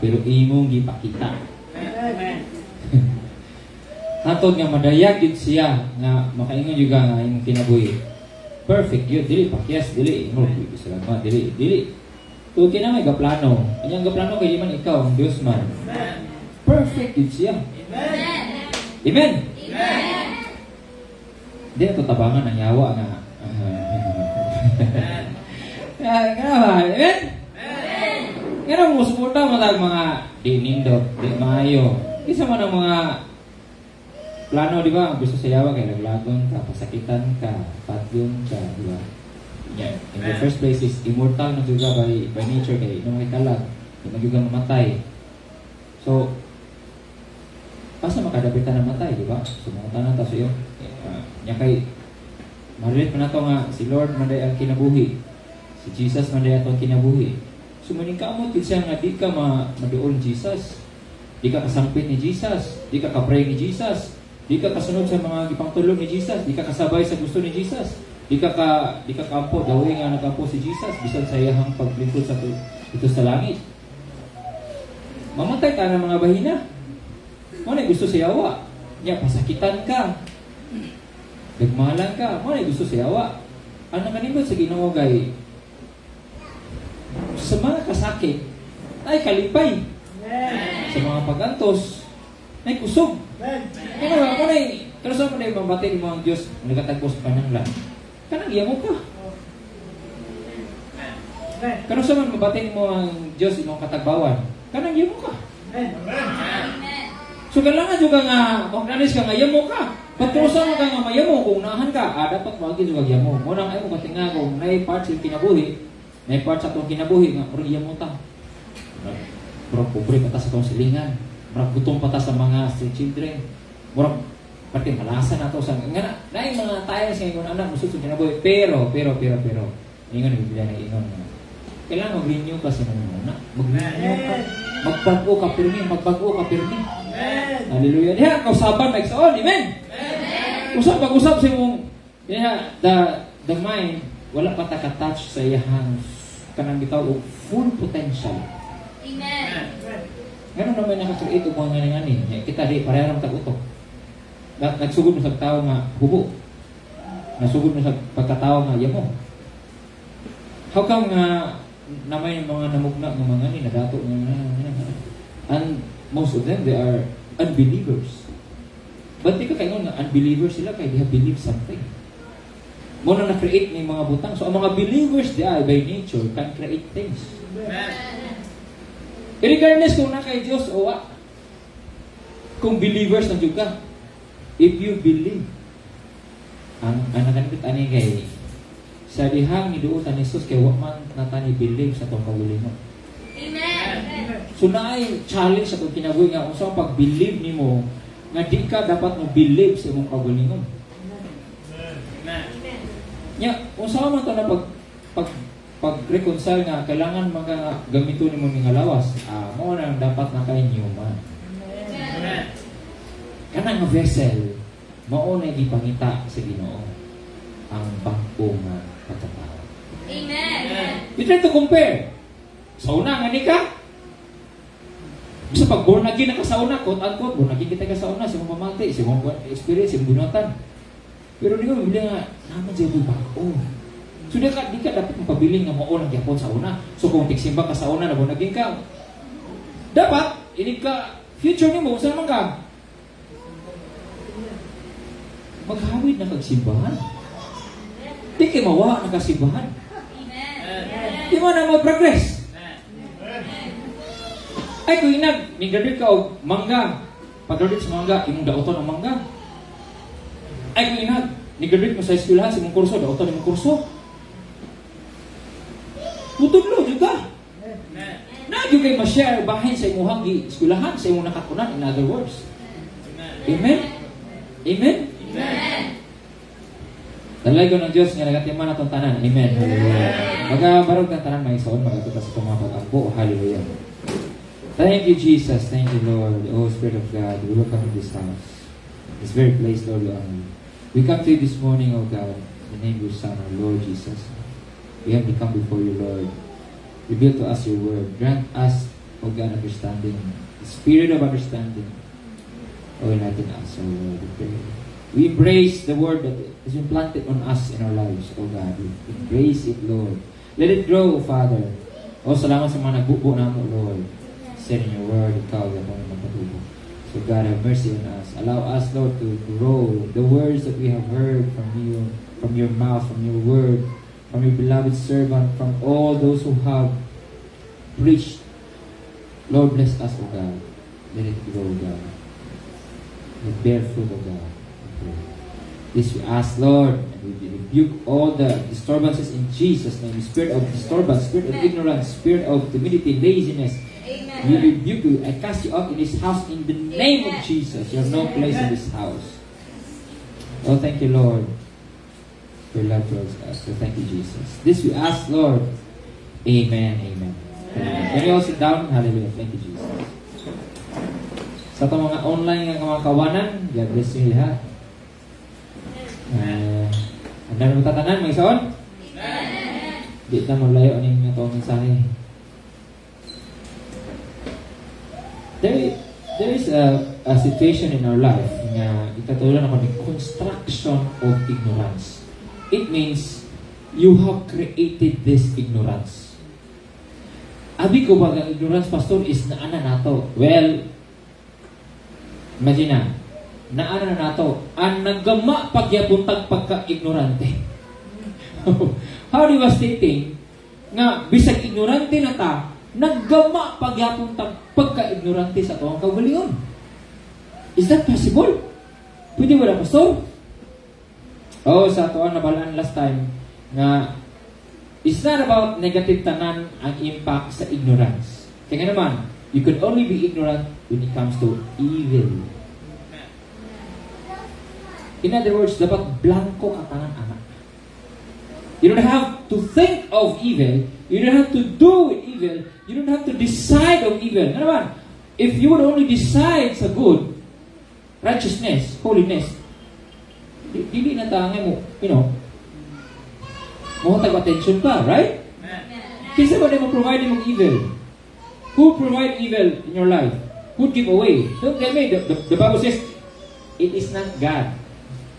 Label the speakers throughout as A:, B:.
A: pero imong gipakita. Hatod nga madayag yun siya nga makaingon juga nga imong kinabuhi. Perfect yun, dili pakyas, dili imong salamat, dili. So kinamay gaplano. Anyang gaplano kay di man ikaw ang Dios man. Perfect yun siya. Amen. Di ito tabangan ng yawa nga. Amen. Nga mo suporta matag mga di nindot, di maayo. Isa man ang mga plano, di ba? Gusto sa yawa kay naglagon ka, pasakitan ka, patyon ka, di ba? Yeah. In the first place is immortal na juga by nature kay nung ikalag, nung juga mamatay. So, basta makadapitan na matay, di ba? So, mga tanan ta sa iyo. Nya kay marilit man nato nga si Lord man day ang kinabuhi. Si Jesus man day ato ang kinabuhi. So, maningkamot siya nga di ka maduol ni Jesus. Di ka kasampit ni Jesus. Di ka kapray ni Jesus. Di ka kasunod sa mga gipangtulong ni Jesus. Di ka kasabay sa gusto ni Jesus. Di ka kampo daw nga nagkampo si Jesus bisan sa iyang paglingkod sa ito sa langit. Mamatay ta ng mga bahina. Mo na gusto sa yawa. Nya pasakitan ka. Nagmahalan ka. Mo na gusto sa yawa. Ano kanindot sa Ginoo gay sa mga kasakit ay kalipay. Sa mga pagantos ay kusog. Kaya ako na pero sa mga mabati ni mga Diyos nagatagpos pananglan kanang iya mo ka. Pero sa mga mabati ni mga Diyos imong katagbawan kanang iya mo ka. So kailangan juga nga magnanis ka nga iya mo ka. Pagkusa mo ka nga maya mo kung nahan ka dapat magi juga iya mo. Munang ay mo katinga kung nay part sa kinabuhi. May part sa itong kinabuhi nga, iya mo ta. Murag pobre pa ta sa itong silingan. Murag gutom pa ta sa mga street children. Murag pati malasan na ito sa... Nga na yung mga tayo sa ingon anak, mususun kinabuhi. Pero. Ingon, bibigyan na ingon. Kailangan mag-renew ka sa mga anak. Mag-renew ka. Magbago ka pirmi. Hallelujah. Diha, kausaban, nagsaon. Amen. Usap sa mong... The mind, wala pa taka-touch sa iyahang kanang bitaw og full potential. Amen. Ngano naman naka-create og mga ngani-ngani. Kita di parehang tag-utok. Nagsugod mo sa tao nga hubo. Nasugod mo sa pagkatao nga yamo. How come nga namay mga namugna ng mga ngani nadato nga and most of them they are unbelievers. But di ka kaingon nga unbelievers sila kay they have believed something. Mo na na-create ni mga butang. So, ang mga believers di ay by nature can create things. Regardless kung na kay Diyos o wa. Kung believers na juga. If you believe, ang nakanipit ani kay sa dihang ni duutan ni Jesus kay wa man natani believe sa tong kaugalingon. Amen. So, naay challenge sa itong kinabuhi nga kung saan pag-believe ni mo nga di ka dapat mo believe sa imong kaugalingon. Nya, usaha man ito na pag-reconcile nga, kailangan gamito ni mo nga lawas. Mo na dapat na kayo man. Kanang nga vessel, mao na ipangita sa Ginoo ang bangko nga katapao. Amen. You try to compare. Sauna nga ni ka. Bisa pag born again na ka sauna, quote-unquote, born again kita ka sauna, si mong mamati, si mong experience, si mong bunutan. Pero di ko bibili nga, naman siya ito bago. So di ka dapat mapabiling nga mao ng Japon sa una. So kung tiksimba ka sa una, na naging ka, dapat, inig ka, future ni mo, saan naman ka? Maghawid na kagsimbahan. Di kayo mawa na kasimbahan. Di mo na mag-progress. Ay, kung nag-graduate ka o mangga, pag-graduate sa mangga, imong daoton ang mangga. Ay, kung nag-graduate mo sa eskwelahan, sa imong kurso, daoton imong kurso. Putudlo juga. Na-agyo kayo ma-share bahin sa imuhang eskwelahan, sa imong nakatunan, in other words. Amen? Amen? Amen. Dalay ko ng Diyos nga nagatiman na itong tanan. Amen. Hallelujah. Magabarog ng tanan, may isaon, magatuta sa itong mga pag-ampo. Hallelujah. Thank you, Jesus. Thank you, Lord. Oh, Spirit of God, we welcome in this house. This very place, Lord, we come to you this morning, oh God, in the name of your Son, our Lord Jesus. We have become before you, Lord. Reveal to us your word. Grant us O God, understanding. The spirit of understanding. O enlighten us, O Lord, we pray. We embrace the word that is implanted on us in our lives, O God. We embrace it, Lord. Let it grow, Father. O salamat sa mga nagbubo na mo, Lord. Said in your word, ikaw yung mga magpatubo. So God, have mercy on us. Allow us, Lord, to grow the words that we have heard from you, from your mouth, from your word, from your beloved servant, from all those who have preached. Lord, bless us, O God. Let it grow, God. Let it bear fruit, O God. This we ask, Lord, and we rebuke all the disturbances in Jesus' name. Spirit of disturbance, spirit of ignorance, spirit of timidity, laziness. Amen. We rebuke you. I cast you out in this house in the name of Jesus. You have no place in this house. Oh, thank you, Lord, for your love towards us. So thank you, Jesus. This we ask, Lord. Amen. Amen. Can you all sit down? Hallelujah. Thank you, Jesus. Sa itong mga online nga mga kawanan, God bless you lahat. Ang dami matatanan, may isaon? Di na malayo ang itong mensahe. There is a situation in our life na itatulan ako ng construction of ignorance. It means you have created this ignorance. Abi ko ba ang ignorance, Pastor, is naana nato? Well, imagine na, naana na nato, ang nagama pagyapuntag pagka-ignorante. How devastating nga bisag ignorante na ta, naggama pagyapuntag pagka-ignorante sa tuwang kaugalingon. Is that possible? Pwede ba na, Pastor? Oh, sa tuwang nabalaan last time nga it's not about negative tanan ang impact sa ignorance. Kaya naman, you could only be ignorant when it comes to evil. In other words, dapat blanco ka tanan anak. You don't have to think of evil. You don't have to do evil. You don't have to decide of evil. Ano naman? If you would only decide sa good, righteousness, holiness, dili na tangay mo, mo tag-attention pa, right? Kasi ba na mo provide mo evil? Who provide evil in your life? Who give away? Don't tell me, the Bible says, it is not God.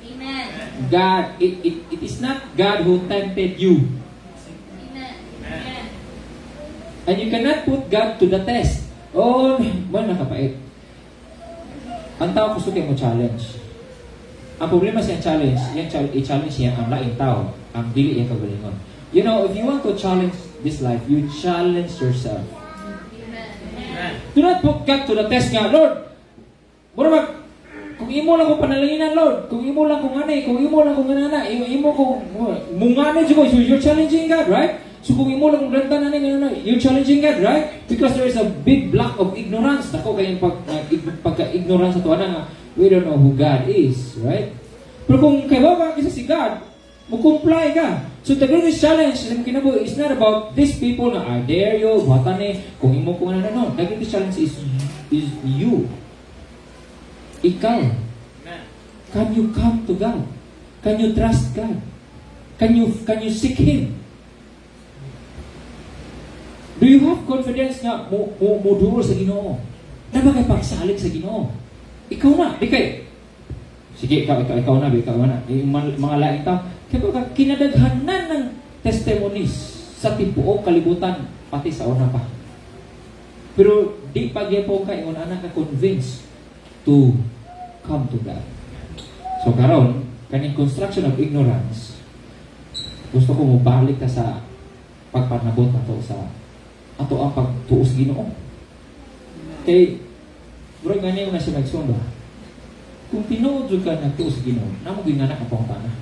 B: Amen.
A: God, it is not God who tempted you.
B: Amen.
A: And you cannot put God to the test. Oh, man, nakapait. Ang tao gusto kayo mo challenge. Ang problema siya challenge, i-challenge niya ang laing tao, ang dili niya kagalingon. You know, if you want to challenge this life, you challenge yourself.
B: Amen.
A: Do not put God to the test nga, Lord. Mura kung imo lang ko panalanginan, Lord, kung imo lang kung anay, kung imo lang kung anana, imo kung mungano dyan ko, you're challenging God, right? So kung imo lang kung ganda na you're challenging God, right? Because there is a big block of ignorance. Dako kayong pagka-ignorance sa tuwa na nga, we don't know who God is, right? Pero kung kayo ka kasi si God, mo-comply ka. So the greatest challenge na kinabuhi is not about these people na, I dare you, buhatan kung imo kung ano. The greatest challenge is you. Ikaw. Can you come to God? Can you trust God? Can you seek Him? Do you have confidence na mo duol sa Ginoo? Na ba kay pagsalig sa Ginoo? Ikaw na, di kay. Sige, ikaw na, mga laing tao. Kaya kinadaghanan ng testimonies sa tibuok kalibutan, pati sa una pa. Pero di pagyapo ka, ingon anak ka convinced to come to God. So karon, kaning construction of ignorance, gusto ko mo balik ka sa pagpanabot na to sa ato ang pagtuos Ginoo. Kay bro ganyan na siya nagsun ba? Kung tinuod ka nagtuos Ginoo, namo ginganak ang pangutana.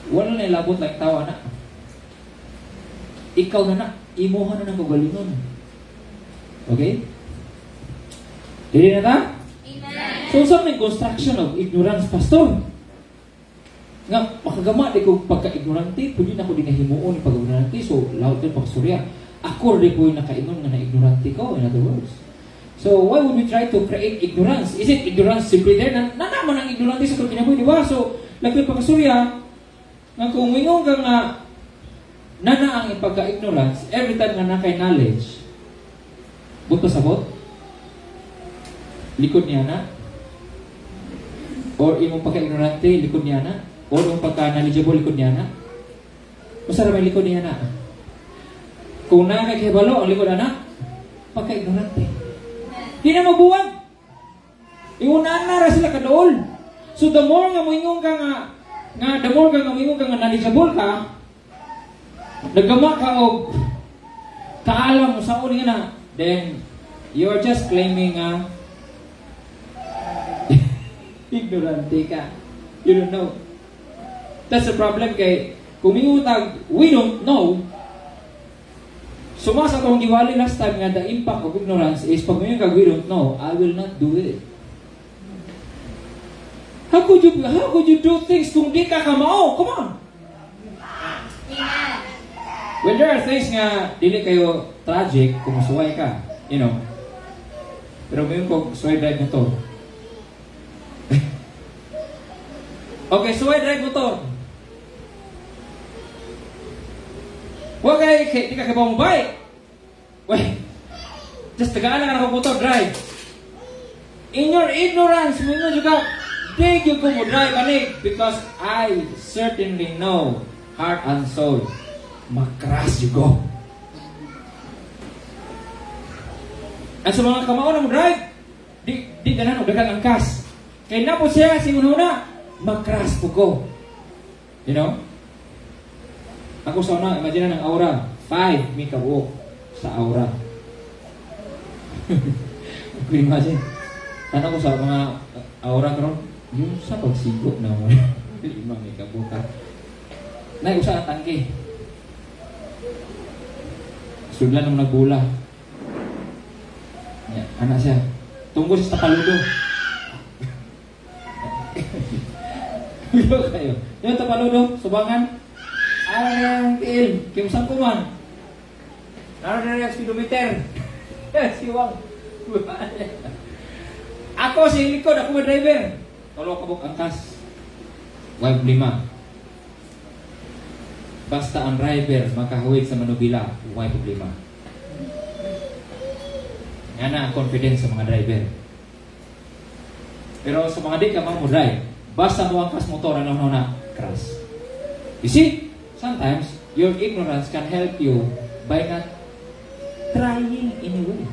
A: Wala na ilabot lang tawa na. Ikaw na imuha na ng kagalingon. Okay? Dili na ta?
B: Amen.
A: So sa may construction of ignorance, Pastor, nga makagama di ko pagka-ignorante, pwede na ko din nahimuon yung pag-ignorante, so lahat din pagsurya. Ako rin po yung nakaingon nga na-ignorante ko, in other words. So why would we try to create ignorance? Is it ignorance simply there? Nanaman ang ignorante sa kinabuhi, di ba? So, lagay pagkasurya, nga kung wingon ka nga nana ang pagka-ignorance, every time nga nakay knowledge, Buto sabot? Likod niya na? Or imong pagka-ignorante, likod niya na? Or imong pagka-knowledgeable, likod niya na? Masarap ang likod niya na. Kung nakakihibalo ang likod anak, pagka-ignorante. Di na mabuwag. Iunan na ra sila kadool. So the more nga moingon ka the more nga moingon ka nga knowledgeable ka, nagama ka og kaalam mo sa uli na, then you're just claiming ignorante ka. You don't know. That's the problem kay kung miutag, we don't know. Sumasa kong giwali last time nga the impact of ignorance is pag may kag we don't know, I will not do it. How could you do things kung di ka kamao? Come on.
B: Amen.
A: When there are things nga dili kayo tragic kung suway ka, you know. Pero ngayon ko suway drive motor. Okay, suway drive motor. Huwag kayo, di ka kabaw mo bike. Wait, just tagaan lang ako motor drive. In your ignorance, mo juga, di yung ko mo drive anig because I certainly know, heart and soul, makras you go. At sa mga kamao na mo drive, di ganan o dagang angkas. Kaya na po siya, sinuna, makras po ko. You know? Ako sa una, imagine na ng aura. 5, may kabuok sa aura. Ako imagine. Ano ko sa mga aura karon, yung sa pagsigo na mo. 5 may kabuok ka. Naiusa ang tangke. Sudlan ng nagbula. Anak siya. Tungkol sa tapaludo. Bilo kayo. Yung tapaludo, subangan. Ang tiil, kimsang kuman. Naroon na rin speedometer. Siwang. Ako si likod, ako may driver. Tolo kabuk angkas. Wag 5. Basta ang driver makahuwid sa manubila, huwag problema. Nga na confidence sa mga driver. Pero sa mga di ka mo drive, basta mo angkas motor, ano na crash. You see? Sometimes, your ignorance can help you by not trying anyway.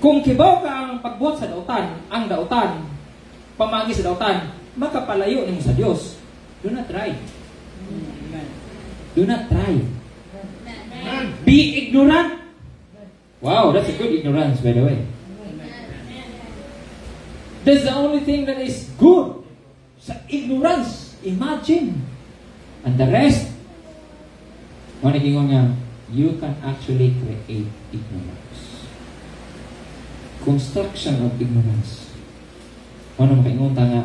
A: Kung kibaw ka ang pagbuhat sa dautan, ang dautan, pamagi sa dautan, makapalayo nimo sa Dios. Do not try. Do not try. Be ignorant. Wow, that's a good ignorance, by the way. That's the only thing that is good. Sa ignorance, imagine. And the rest, manigingon nga, you can actually create ignorance. Construction of ignorance. Ano makaingon ta nga,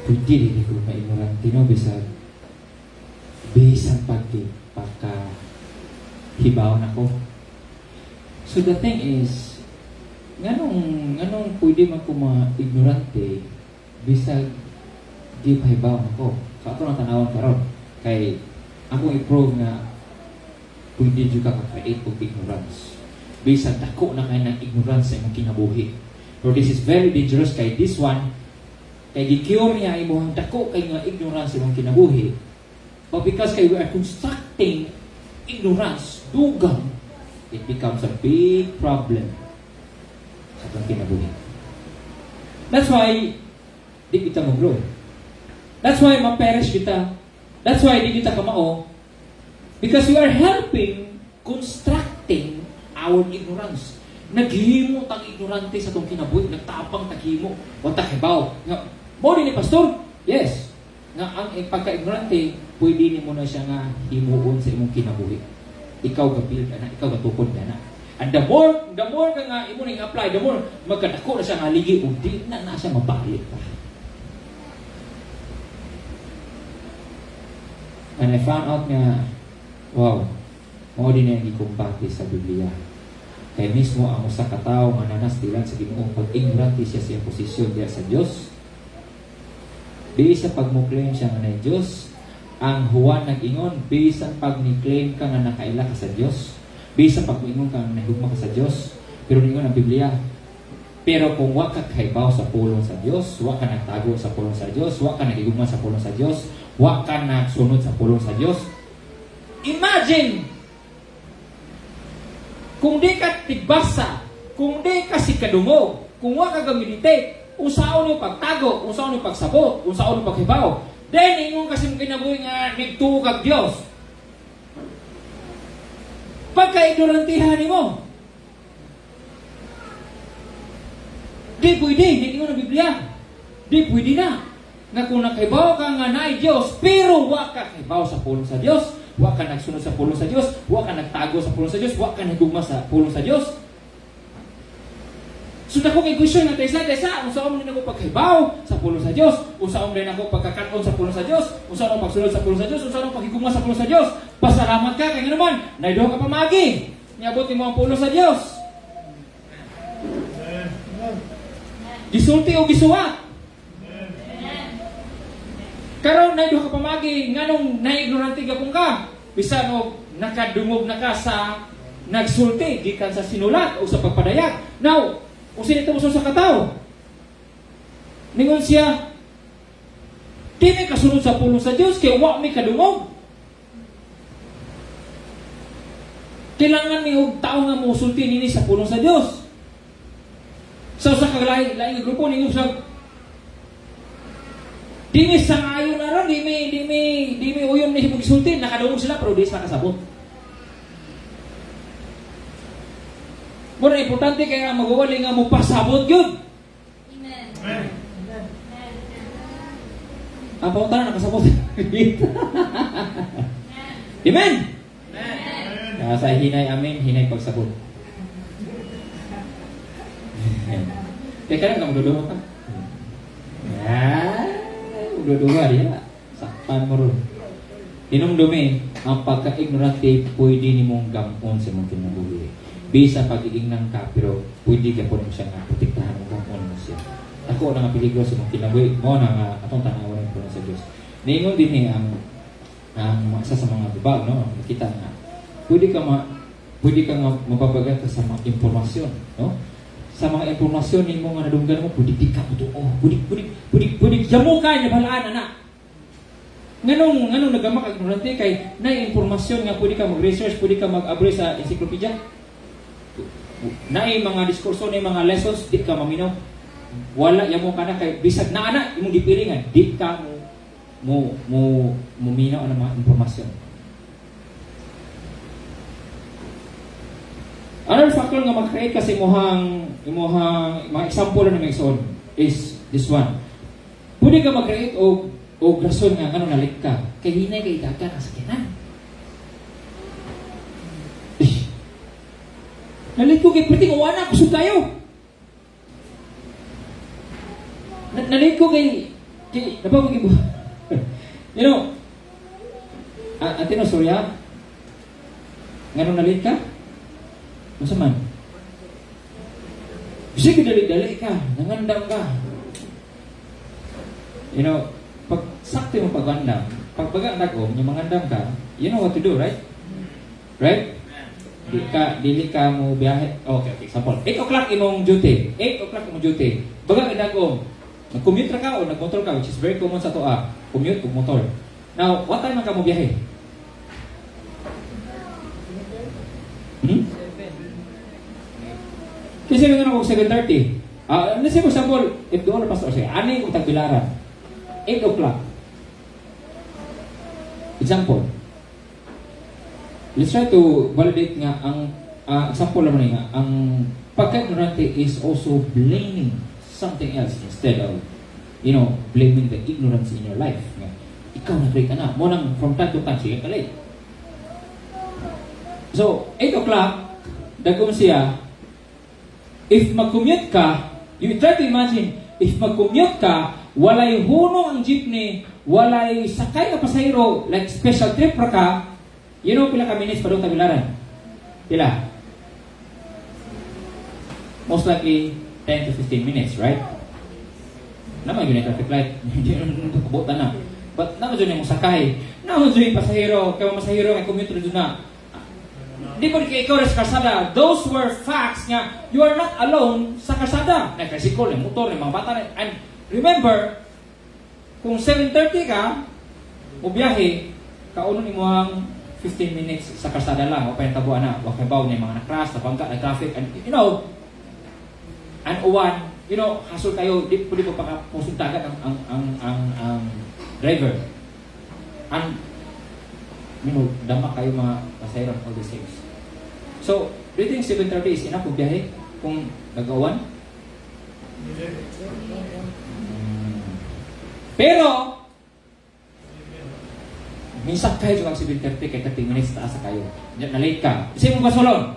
A: pwede rin ko ma-ignorante, no? Bisan pagka-hibaw na ko. So the thing is, nganong pwede man ko ma-ignorante, bisag di pahibaw ako. So ato nang tanawan karon kay ako i-prove nga pwede juga ka-create of ignorance. Bisag dako na kay ng ignorance sa imong kinabuhi. So this is very dangerous kay this one kay gi-cure niya imong dako kay nga ignorance sa imong kinabuhi. But because kay we are constructing ignorance, dugang, it becomes a big problem sa itong kinabuhi. That's why di kita mag-grow. That's why ma-perish kita. That's why di kita kamao. Because we are helping constructing our ignorance. Naghimo tang ignorante sa itong kinabuhi. Nagtapang taghimo. Wag takibaw. Mo din ni pastor? Yes. Nga ang pagka-ignorante, pwede ni mo na siya nga himuon sa imong kinabuhi. Ikaw gapil ka na. Ikaw gatukod ka na. And the more ka nga imo ning apply, the more magkadako na siya nga ligi o di na siya mabalit pa. And I found out nga, wow, mo din na gikumpati sa Biblia. Kaya mismo ang usa ka tawo nga nanastilan sa Ginoo pag ignorante siya sa posisyon diya sa Dios. Di sa pagmuklaim siya nga na Dios, Ang Juan nag-ingon, bisan pag ni-claim ka nga nakaila ka sa Dios, bisan pag ingon ka nga nahigugma ka sa Dios, pero ingon ang Biblia, pero kung wa ka kaibaw sa pulong sa Dios, wa ka nagtago sa pulong sa Dios, wa ka nagigugma sa pulong sa Dios, wa ka nagsunod sa pulong sa Dios. Imagine kung di ka tigbasa, kung di ka sikadungog, kung wa ka gameditate, unsaon yung pagtago, unsaon yung pagsabot, unsaon yung paghibaw. Then ingon kasi kinabuhi nga nigtuo kag Dios. Pagka-ignorantihan nimo, di pwede, hindi mo na Biblia. Di pwede na. Nga kung nakahibaw ka nga na Diyos, pero wa ka kahibaw sa pulong sa Diyos, wa ka nagsunod sa pulong sa Diyos, wa ka nagtago sa pulong sa Diyos, wa ka nagugma sa pulong sa Diyos. So dako kay question nga taysa, unsaon man nako pagkahibaw sa pulong sa Diyos, unsaon man nako pagkakaton sa pulong sa Diyos, unsaon ang pagsunod sa pulong sa Diyos, unsaon ang paghigugma sa pulong sa Diyos. Pasalamat ka kay naman, naiduha ka pamagi. Niabot mo ang pulong sa Diyos. Gisulti o gisuwat. Karon na ka pamagi nganong naignorante ka kung ka. Bisan og nakadungog na ka sa nagsulti gikan sa sinulat o sa pagpadayag. Now, kung sinito mo sa kataw, ningon siya, di may kasunod sa pulong sa Diyos kaya wa may kadungog. Kailangan may tao nga mo sulti nini sa pulong sa Diyos. So sa kaglaing grupo ninyo sa di may sangayon na ron, di may uyom na hipag-isulti, nakadungog sila pero di sila kasabot. Muna importante kaya magawali nga mo pasabot yun.
B: Amen.
A: Ang paunta na nakasabot. Amen. Sa hinay amen, hinay pagsabot. Kaya ka lang magdudungo ka. Magdudungo diya. Sakpan mo ron. Inumdumi, ang pagka-ignorante pwede ni mong gamon sa mong kinabuhi. Bisa pag-iing ng ka, pero pwede ka po mo siya nga protektahan mo gamon mo siya. Ako na nga peligro sa mong kinabuhi. Mo na nga atong tanawan po sa Diyos. Ningon din ang isa sa mga baba, no? Nakita nga. Pwede ka nga mababagat ka sa mga impormasyon, no? Sa mga impormasyon ni mo nga nadunggan mo, pwede di ka ito, pwede jamo ka, nabalaan, anak. Nganong nagamak ignorante kay na impormasyon nga pwede ka mag-research, pwede ka mag-abri sa encyclopedia. Na mga diskurso, na mga lessons, di ka maminaw. Wala, yamo ka na kay, bisag na anak, imong gipilingan, di ka mo minaw ang mga impormasyon. Another factor nga mag-create kasi imuhang mga example na may is this one. Pwede ka mag-create o rason nga ano nalit ka. Kay hinay kay dagan ang sakyanan. Nalit ko kay pwede ko anak kusog tayo. Nalit ko kay napawag ibo. You know, Atino Surya, ngano nalit ka? Masa man? Sige, dali-dali ka. Nangandam ka. You know, pag sakti mo pagandam, pag baga-nagom, yung mangandam ka, you know what to do, right? Right? Dili ka mo biyahe. Okay. Example. 8 o'clock imong duty. 8 o'clock imong duty. Baga-nagom. Nag-commute ra ka o nag-motor ka, which is very common sa toa. Commute o motor. Now, what time man ka mo biyahe? Kasi nga ako 7:30. Let's say for example, if doon na pastor siya, ani ko tagbilaran. 8 o'clock. Example. Let's try to validate nga ang example naman nga ang pagka-ignorante is also blaming something else instead of blaming the ignorance in your life. Nga, ikaw na-create ka na. Mo nang from time to time siya ka late. So, 8 o'clock, dagom siya. If mag-commute ka, you try to imagine, if mag-commute ka, walay hunong ang jeepney, walay sakay ka pasahero, like special trip ra ka, pila ka minutes pa doon tabilaran? Pila? Most likely, 10 to 15 minutes, right? Naman yun yung traffic light. Hindi na kabutan na. But naman yun yung sakay. Naon dyan pasahero, kaya masahero kay commuter dyan na. Di ba ikaw rin sa kalsada? Those were facts nga, you are not alone sa kalsada. Nagkasikol, yung motor, yung mga bata. And remember, kung 7:30 ka, o biyahe, kaunon mo ang 15 minutes sa kalsada lang, o payatabuan na, o kabaw niya, mga nakras, napangka, na-traffic, and you know, and uwan, you know, hasul kayo, di po pakapusuntagan ang driver. And, you know, dama kayo mga pasahero, all the things. So, do you think 7:30 is enough kung biyahe? Kung nag-awan? Pero, minsan kayo kung 7:30 kay 30 minutes taas kayo. Na-late ka. Kasi mo ba solon?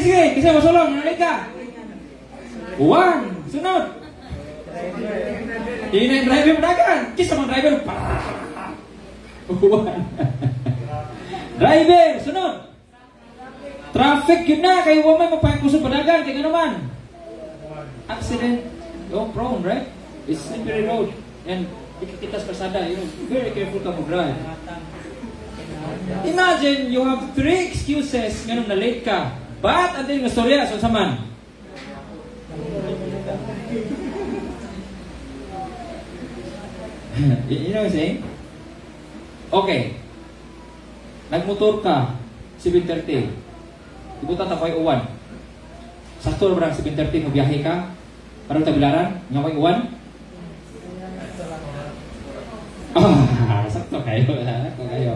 A: Sige. Kasi mo solon. Na-late ka. 1. Sunod. Hindi na yung driver madagan. Kisa mga driver. 1. Driver. Sunod. Traffic yun na. Kayo may magpakusog padagan. Kaya naman. Accident. Prone, right? It's slippery road. And kita sa kalsada. You know, very careful ka mag-drive. Imagine, you have 3 excuses ngayon na late ka. But, ang din yung storya, so saman. You know what I'm saying? Okay. Nagmotor ka, 7:30. Ibutan na kayo uwan. Sakto na ba 7:30 mo biyahe ka? Parang tabilaran? Nga kayo uwan? Sakto kayo. Sakto kayo.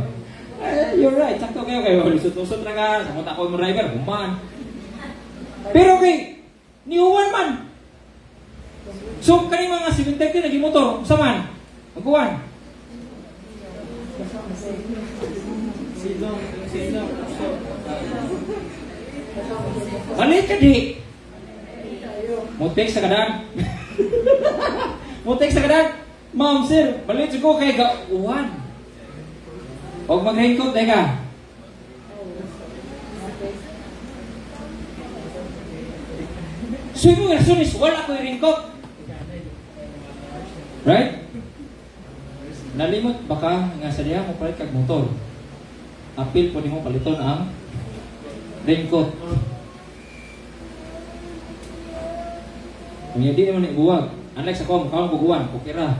A: You're right. Sakto kayo. Lusot-lusot na ka. Samot ako yung driver. Human. Pero okay. Ni uwan man. So, kayo mga 7:30 naging motor. Saman? Magkuhan. Balik ka di. Mutik sa kadan. Mutik sa kadan. Ma'am, sir, balik ko kay gauwan. Huwag mag-raincoat, teka. So, yung rason is wala ko yung raincoat. Right? Nalimot baka nga sa diha mo palit kag motor. Apil po nimo paliton ang raincoat. Kung hindi naman ibuwag, unlike sa kong buguan, kukira.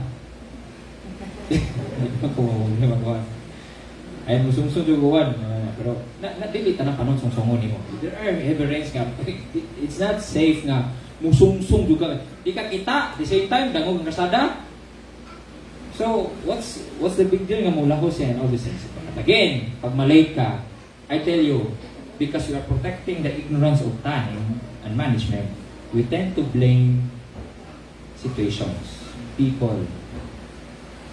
A: Ay musungsung yung buguan. Pero, dili tanang kanon sungsongon nimo. There are heavy rains nga. It's not safe nga. Musungsung juga. Di ka kita, the same time, dangog ang kasada. So, what's the big deal nga mula ko siya and all these things? But again, pag malate ka, I tell you, because you are protecting the ignorance of time and management, we tend to blame situations, people.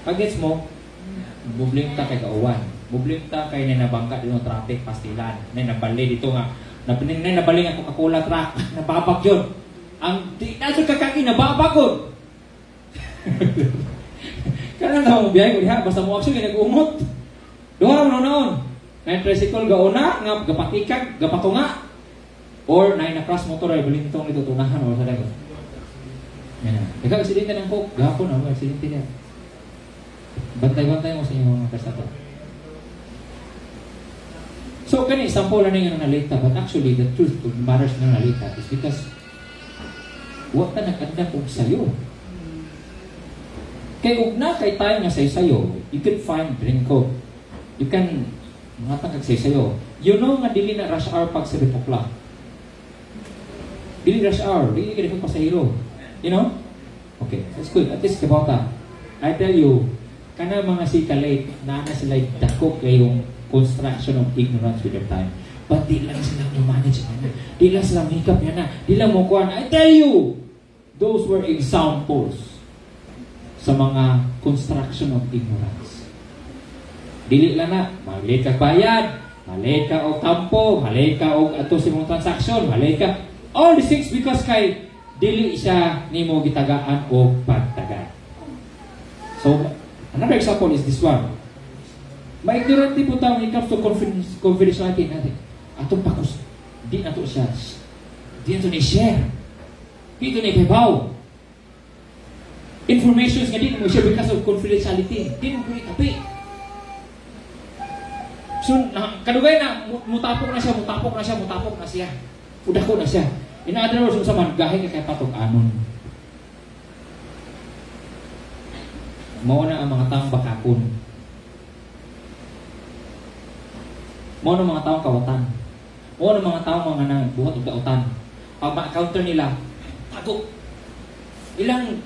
A: Pag gets mo, bublame ta kay kauwan. Bublame ta kay nabangka dito traffic, pastilan. Nabali dito nga. Nabali nga Coca-Cola truck. Nababag yun. Ang di na sa kakaki, nababag yun. Kaya na mo biyahe ko diha. Basta mo action, nag-umot. Doha mo noon. Ngayon tricycle gauna, nga gapatikag, gapatunga. Or na-cross motor ay balin itong nitutunahan o sa dagat. Yan na. Ikaw, aksidente ng coke. Gapon na mo, aksidente niya. Bantay-bantay mo sa inyong mga kasata. So, kani, sample na nga nalita. But actually, the truth of matters na nalita is because huwag ka nag-anda kung sa'yo. Kaya huwag na kay tayo nga sa'yo, you can find raincoat. You can matang kag-sa'yo. You know nga dili na rush hour pag 7 o'clock. Dili rush hour. Dili ka rin pasahero. You know? Okay, that's good. At least kabota. I tell you, kana mga sikalate, na sila dakok kayong construction of ignorance with their time. But di lang sila manage na. Di lang sila makeup yan na. Di lang mo kuhan. I tell you, those were examples sa mga construction of ignorance. Dili lang na, malit ka bayad, malit ka o kampo, malit ka o ato sa mong transaction, malit ka. All these things because kay dili siya nimo gitagaan o pagtaga. So, another example is this one. Ma-ignorante po tayo when it comes to confidentiality natin. Atong pakos, di na to siya. Di na to ni-share. Dito na ipabaw. Informations nga din mo siya because of confidentiality. Di mo itapi. So, kadugay na, mutapok na siya. Udako na siya. In other words, sa man, gahe ka kay patog-anon. Mao na ang mga taong bakakon. Mao na mga taong kawatan. Mao na mga taong mga buhat og dautan. Pag ma-counter nila, tago. Ilang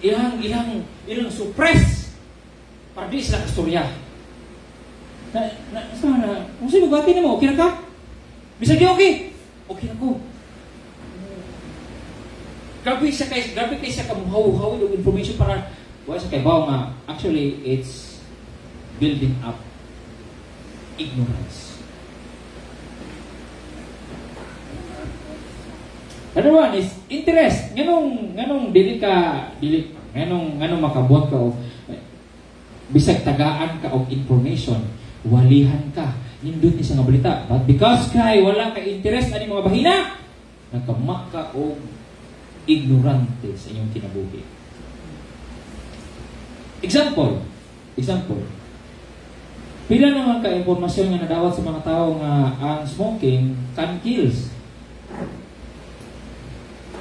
A: suppress para di sila kastorya. Sana, kung sino bati na mo, okay na ka? Bisa di okay? Okay na ko. Grabe kayo sa kamuhaw-haw yung information para wala sa kaibaw nga, actually, it's building up ignorance. Another one is interest. Nganong makabuhat ka o bisag tagaan ka og information, walihan ka, nindot ni sa nga balita. But because kay wala ka interest ani mga bahina, nagkama ka og ignorante sa inyong kinabuhi. Example. Pila naman ka impormasyon nga nadawat sa mga tao nga ang smoking can kills.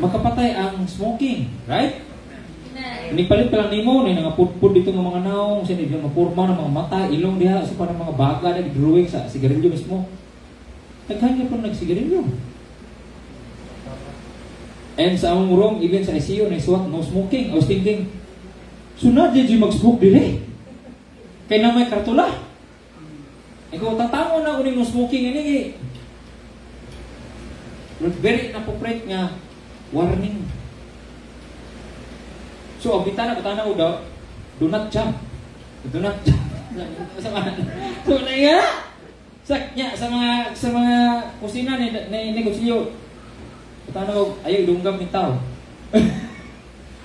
A: Makapatay ang smoking, right? Nipalit pa lang nimo ni nga pudpud dito ng mga naong sa nila mapurma ng mga mata, ilong diha sa parang mga baga na drawing sa sigarilyo mismo. Nagkanya pa nagsigarilyo. And sa among room, even sa ICU, naisuwat, no smoking. I was thinking, sunod did you mag-smoke dire? Kaya na may kartula. Ikaw, tatango na uning no smoking. Ini very inappropriate nga warning. So, ang bitana ko daw, do not jump. So, na nga, sa mga kusina ni negosyo, bitana ko, ayaw idunggam ni tao.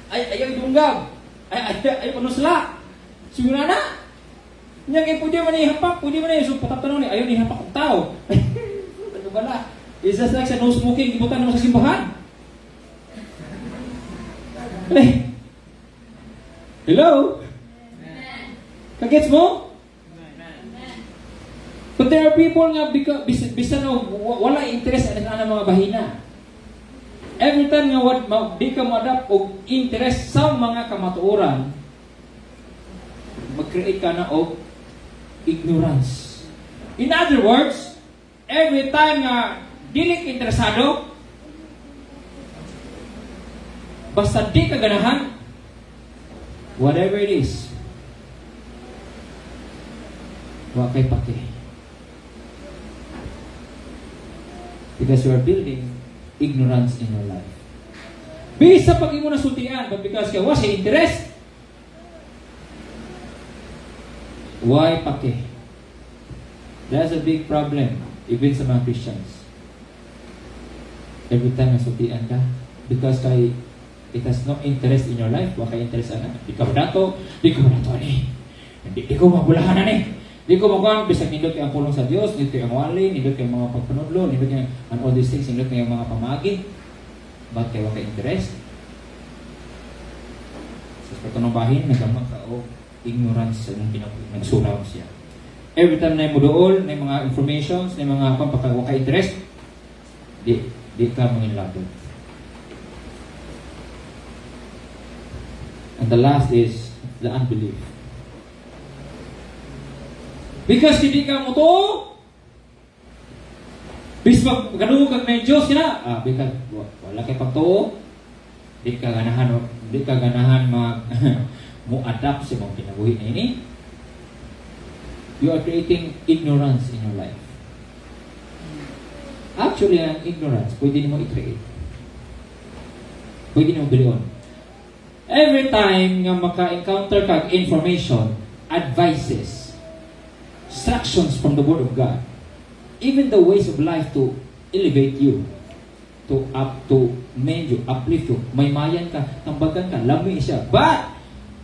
A: ayaw idunggam. Ayaw panusla. Sigura na. Nya kay pwede man ihapak, pwede man so pataptanong ni ayaw ni hapak og tao. Ano bala? Is just like sa no smoking gibutan naman sa simbahan. Hey. Hello? Kagets mo? But there are people nga bisa no wala interest sa mga bahina. Every time nga di ka mo-adapt og interest sa mga kamatuoran, mag-create ka na og ignorance. In other words, every time nga dili ka interesado, basta di ka ganahan, whatever it is, wa kay pake. Because you are building ignorance in your life. Bisa pag imo nasultian, but because ka was interest, why pake? That's a big problem, even sa mga Christians. Every time nasultian ka, because kay it has no interest in your life, wala kay interest ana. Di ka dato ani. Di ko mabulahan ani. Di ko makuha, bisag nindot ang pulong sa Diyos, nindot ang wali, nindot ang mga pagpanudlo, nindot ang and all these things, nindot ang mga pamagi. Ba't kayo ka interest? Sa pagtanong-bahin, nagamak ka o ignorance sa mong nagsulaw siya. Every time na mo doon, na mga informations, na mga pampakagawa ka interest, di ka mong inlado. And the last is the unbelief. Because hindi ka mo to, bis magkano kag may Diyos na, because wala kay pagtuo, di ka ganahan mo-adapt sa mga kinabuhi na ini. You are creating ignorance in your life. Actually, ang ignorance, pwede mo i-create. Pwede mo bilion. Every time nga maka-encounter kag information, advices, instructions from the Word of God, even the ways of life to elevate you, to mend you, uplift you, may mayan ka, tambagan ka, lami siya. But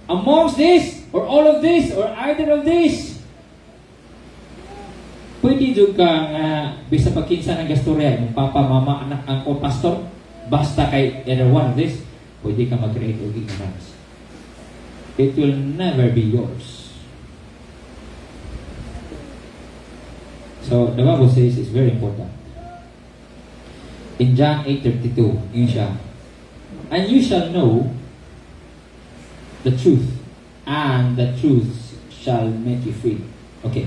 A: amongst this, or all of this, or either of this, pwede dyan ka bisa pagkinsa ng gastorya, yung papa, mama, anak, angkol, pastor, basta kay either one of this, pwede ka mag-create of ignorance. It will never be yours. So, the Bible says it's very important. In John 8:32, yun siya. And you shall know the truth, and the truth shall make you free. Okay.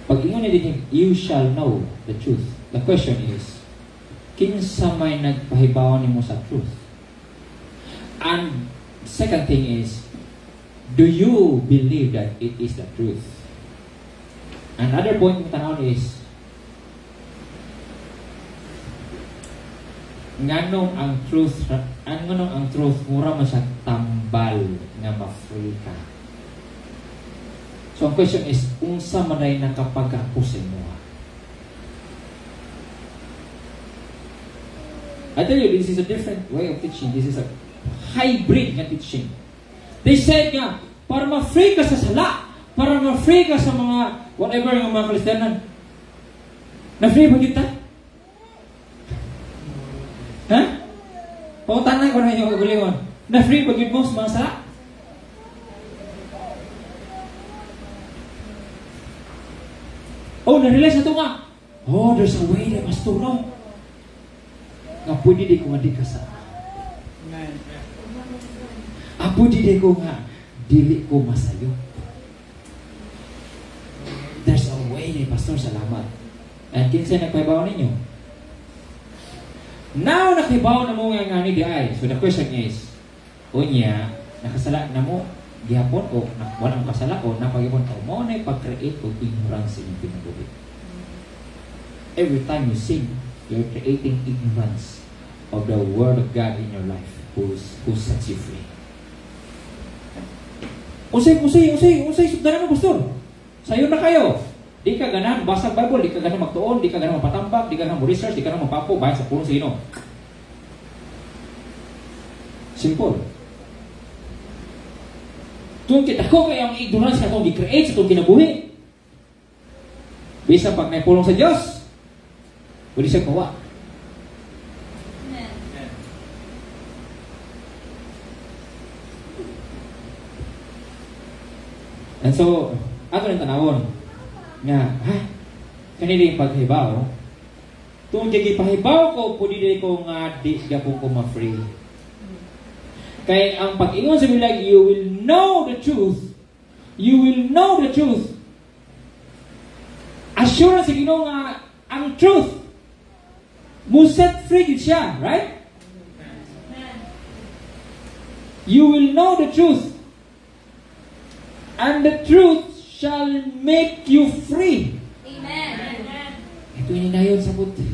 A: Pag ingon ni din, you shall know the truth. The question is, kinsa may nagpahibaw nimo sa truth? And second thing is, do you believe that it is the truth? Another point mo tanaw is, nganong ang truth mura man siya tambal nga ma-free ka. So ang question is, unsa man ay nakapag-ako sa imo? I tell you, this is a different way of teaching. This is a hybrid nga teaching. They said nga, para ma-free ka sa sala, para ma-free ka sa mga whatever ng mga Kristiyanan. Na-free ba kita? Ha? Pautanay ko na yung kagulingon. Na-free ba kita mo sa mga sala? Oh, na-realize na ito nga. Oh, there's a way that must to know. Nga pwede di ko nga di ka sa. Pwede di ko nga dili ko masayo. There's a way, Pastor, salamat. And kinsa nagpaibaw ninyo? Now, nakibaw na mo nga ni di ay. So the question is, unya, nakasala na mo gihapon o walang kasala o napagipon o mo na pag-create o ignorance yung pinabuhi. Every time you sin, you're creating ignorance of the Word of God in your life who sets you free. Usay, sugdanan mo, Pastor. Sayo na kayo. Di ka ganahan basag Bible, di ka ganahan magtuon, di ka ganahan magpatambak, di ka ganahan mo-research, di ka ganahan magpapo, bayan sa puno sa ino. Simple. Kung kita ko kaya ang ignorance na itong i-create sa itong kinabuhi, bisa pag naipulong sa Diyos, pwede siya kawa. And so, ato rin tanawon nga, kanina yung paghibaw, kung di pahibaw ko, pwede ko nga di po ko ma-free. Kaya ang pag-ingon sa bilang, you will know the truth. You will know the truth. Assurance sa Ginoo nga ang truth mo set free yun siya, right? You will know the truth. And the truth shall make you free.
B: Amen.
A: Ito yung inayon sa buti.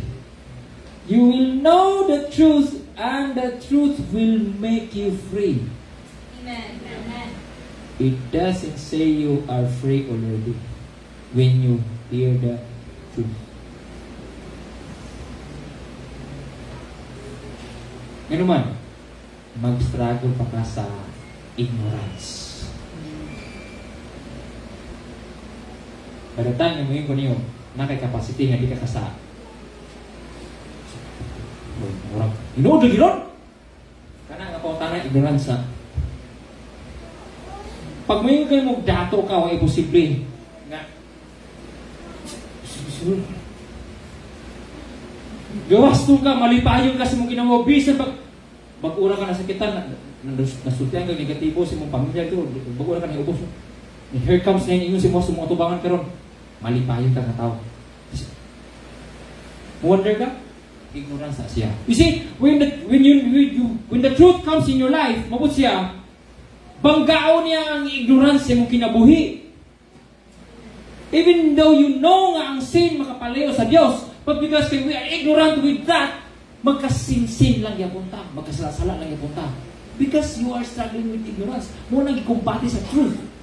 A: You will know the truth, and the truth will make you free.
B: Amen.
A: It doesn't say you are free already when you hear the truth. Ano man, mag-struggle pa ka sa ignorance. By the time na ngayon ko niyo, nakay-capacity nga di ka kasa. Orang, inood na giron! Kana nga pang tanay, ignorance na. Pag may kayo mong dato ka, ay posible. Nga, gawasto ka, malipayon ka sa mong ginawa. Bisan pag mag-ura ka na sakitan, nasultihan ka negatibo sa mong pamilya ito, mag-ura ka na iubos. Here comes na yun si mo sa mga tubangan karon. Malipayon ka na tao. Wonder ka? Ignorance na siya. You see, when the truth comes in your life, mabot siya, banggaon niya ang ignorance mong kinabuhi. Even though you know nga ang sin makapalayo sa Diyos, but because we are ignorant with that, magkasinsin lang yapunta, magkasalasala lang yapunta. Because you are struggling with ignorance. Mo nang ikumbati sa truth.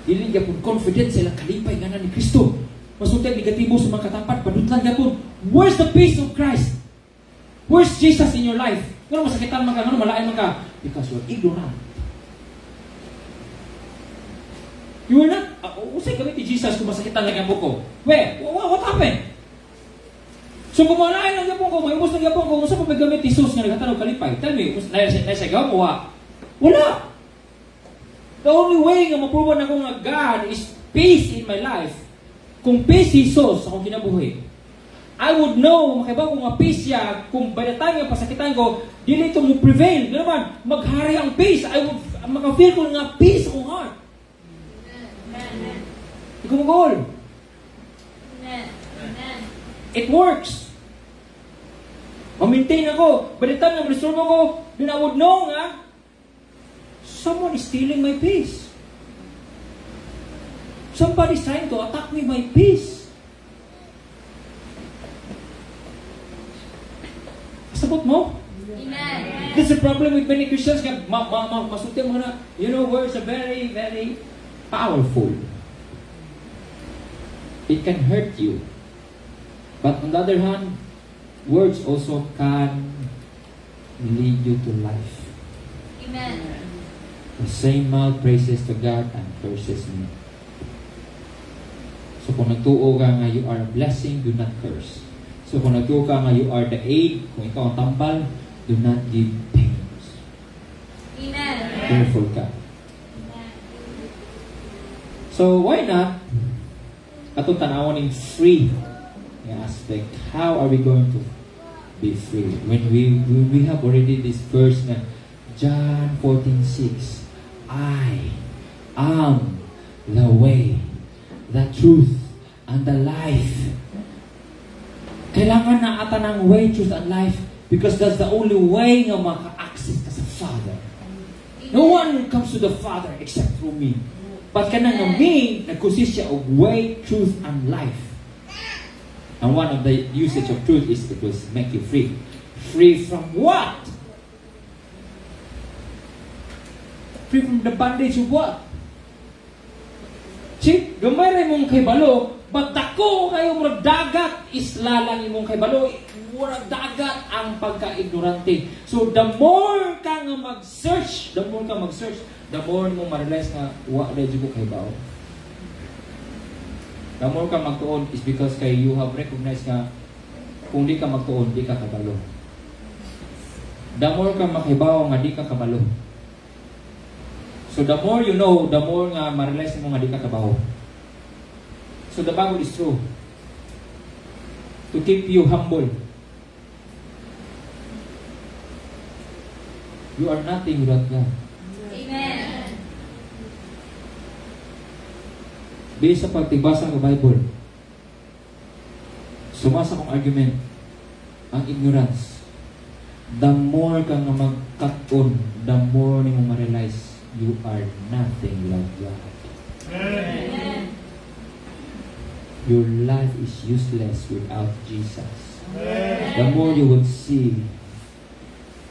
A: Dili gyapon confident sa ilang kalipay nga ni Kristo. Masultay negatibo sa mga katapat, padutlan gyapon. Where's the peace of Christ? Where's Jesus in your life? Ngano masakitan man ka, ngano malain man ka? Because you're ignorant. You are not, usay kami ti Jesus kung masakitan lang ang buko. Where? What happened? So kung malain ang yapon ko, may ubos ng yapon ko, kung saan pa gamit ni Jesus nga naghatanong kalipay, tell me, naisagaw mo ha? Wala! The only way nga maproban ako nga God is peace in my life. Kung peace si Jesus akong kinabuhi, I would know, makibaw ko nga peace siya, kung by the time nga pasakitan ko, dili ito mo prevail. Gano'n man, maghari ang peace. I would, makafeel ko nga peace akong heart.
B: Amen.
A: Ikaw mag-all.
B: Amen. Amen.
A: It works. Ma-maintain ako. By the time na ma-restore mo ko, then I would know nga, someone is stealing my peace. Somebody's trying to attack me my peace. Sabot mo?
B: Amen.
A: That's the problem with many Christians. Masulti mo na, you know, words are very, very powerful. It can hurt you. But on the other hand, words also can lead you to life.
B: Amen.
A: The same mouth praises to God and curses me. So kung nagtuo ka nga you are a blessing, do not curse. So kung nagtuo ka nga you are the aid, kung ikaw ang tambal, do not give pains.
B: Amen.
A: Careful ka. So why not atong tanawon ng free nga aspect? How are we going to be free? When we have already this verse na John 14:6, I am the way, the truth, and the life. Kailangan na ata ng way, truth, and life because that's the only way nga maka-access ka sa Father. No one comes to the Father except through me. But kanang nga me, nag-consist siya of way, truth, and life. And one of the usage of truth is it will make you free. Free from what? Free from the bondage of what? See, gamay rin mong kay balo, but dako kayo murag dagat, isla lang imong kay balo, murag dagat ang pagka-ignorante. So the more ka nga mag-search, the more mo ma-realize nga wa na jud ko kay bao. The more ka magtuon is because kay you have recognized nga kung di ka magtuon, di ka kabalo. The more ka makibaw nga di ka kabalo. So the more you know, the more nga ma-realize mo nga di ka kabaho. So the Bible is true. To keep you humble. You are nothing without God.
B: Amen.
A: Based sa pagtigbasa ng Bible, sumasa kong argument, ang ignorance, the more ka nga mag-cut-on, the more ni mo ma-realize you are nothing without God.
B: Amen.
A: Your life is useless without Jesus. The more you would see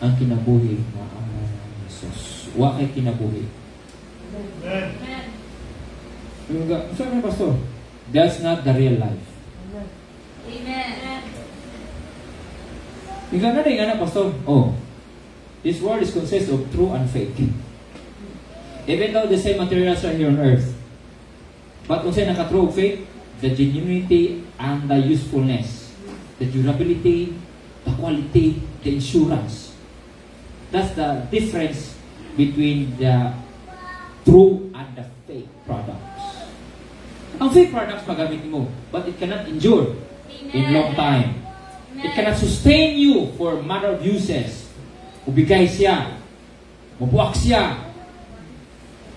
A: ang kinabuhi na ang Jesus. Wa kay kinabuhi.
B: Amen.
A: Yung sabi ni Pastor, that's not the real life.
B: Amen.
A: Ikaw na rin, Pastor. Oh, this world is consist of true and fake. Even though the same materials are here on earth. But kung sa'yo naka-true fake, the genuinity and the usefulness, the durability, the quality, the insurance. That's the difference between the true and the fake products. Ang fake products magamit mo, but it cannot endure in long time. It cannot sustain you for matter of uses. Ubigay siya. Mabuak siya.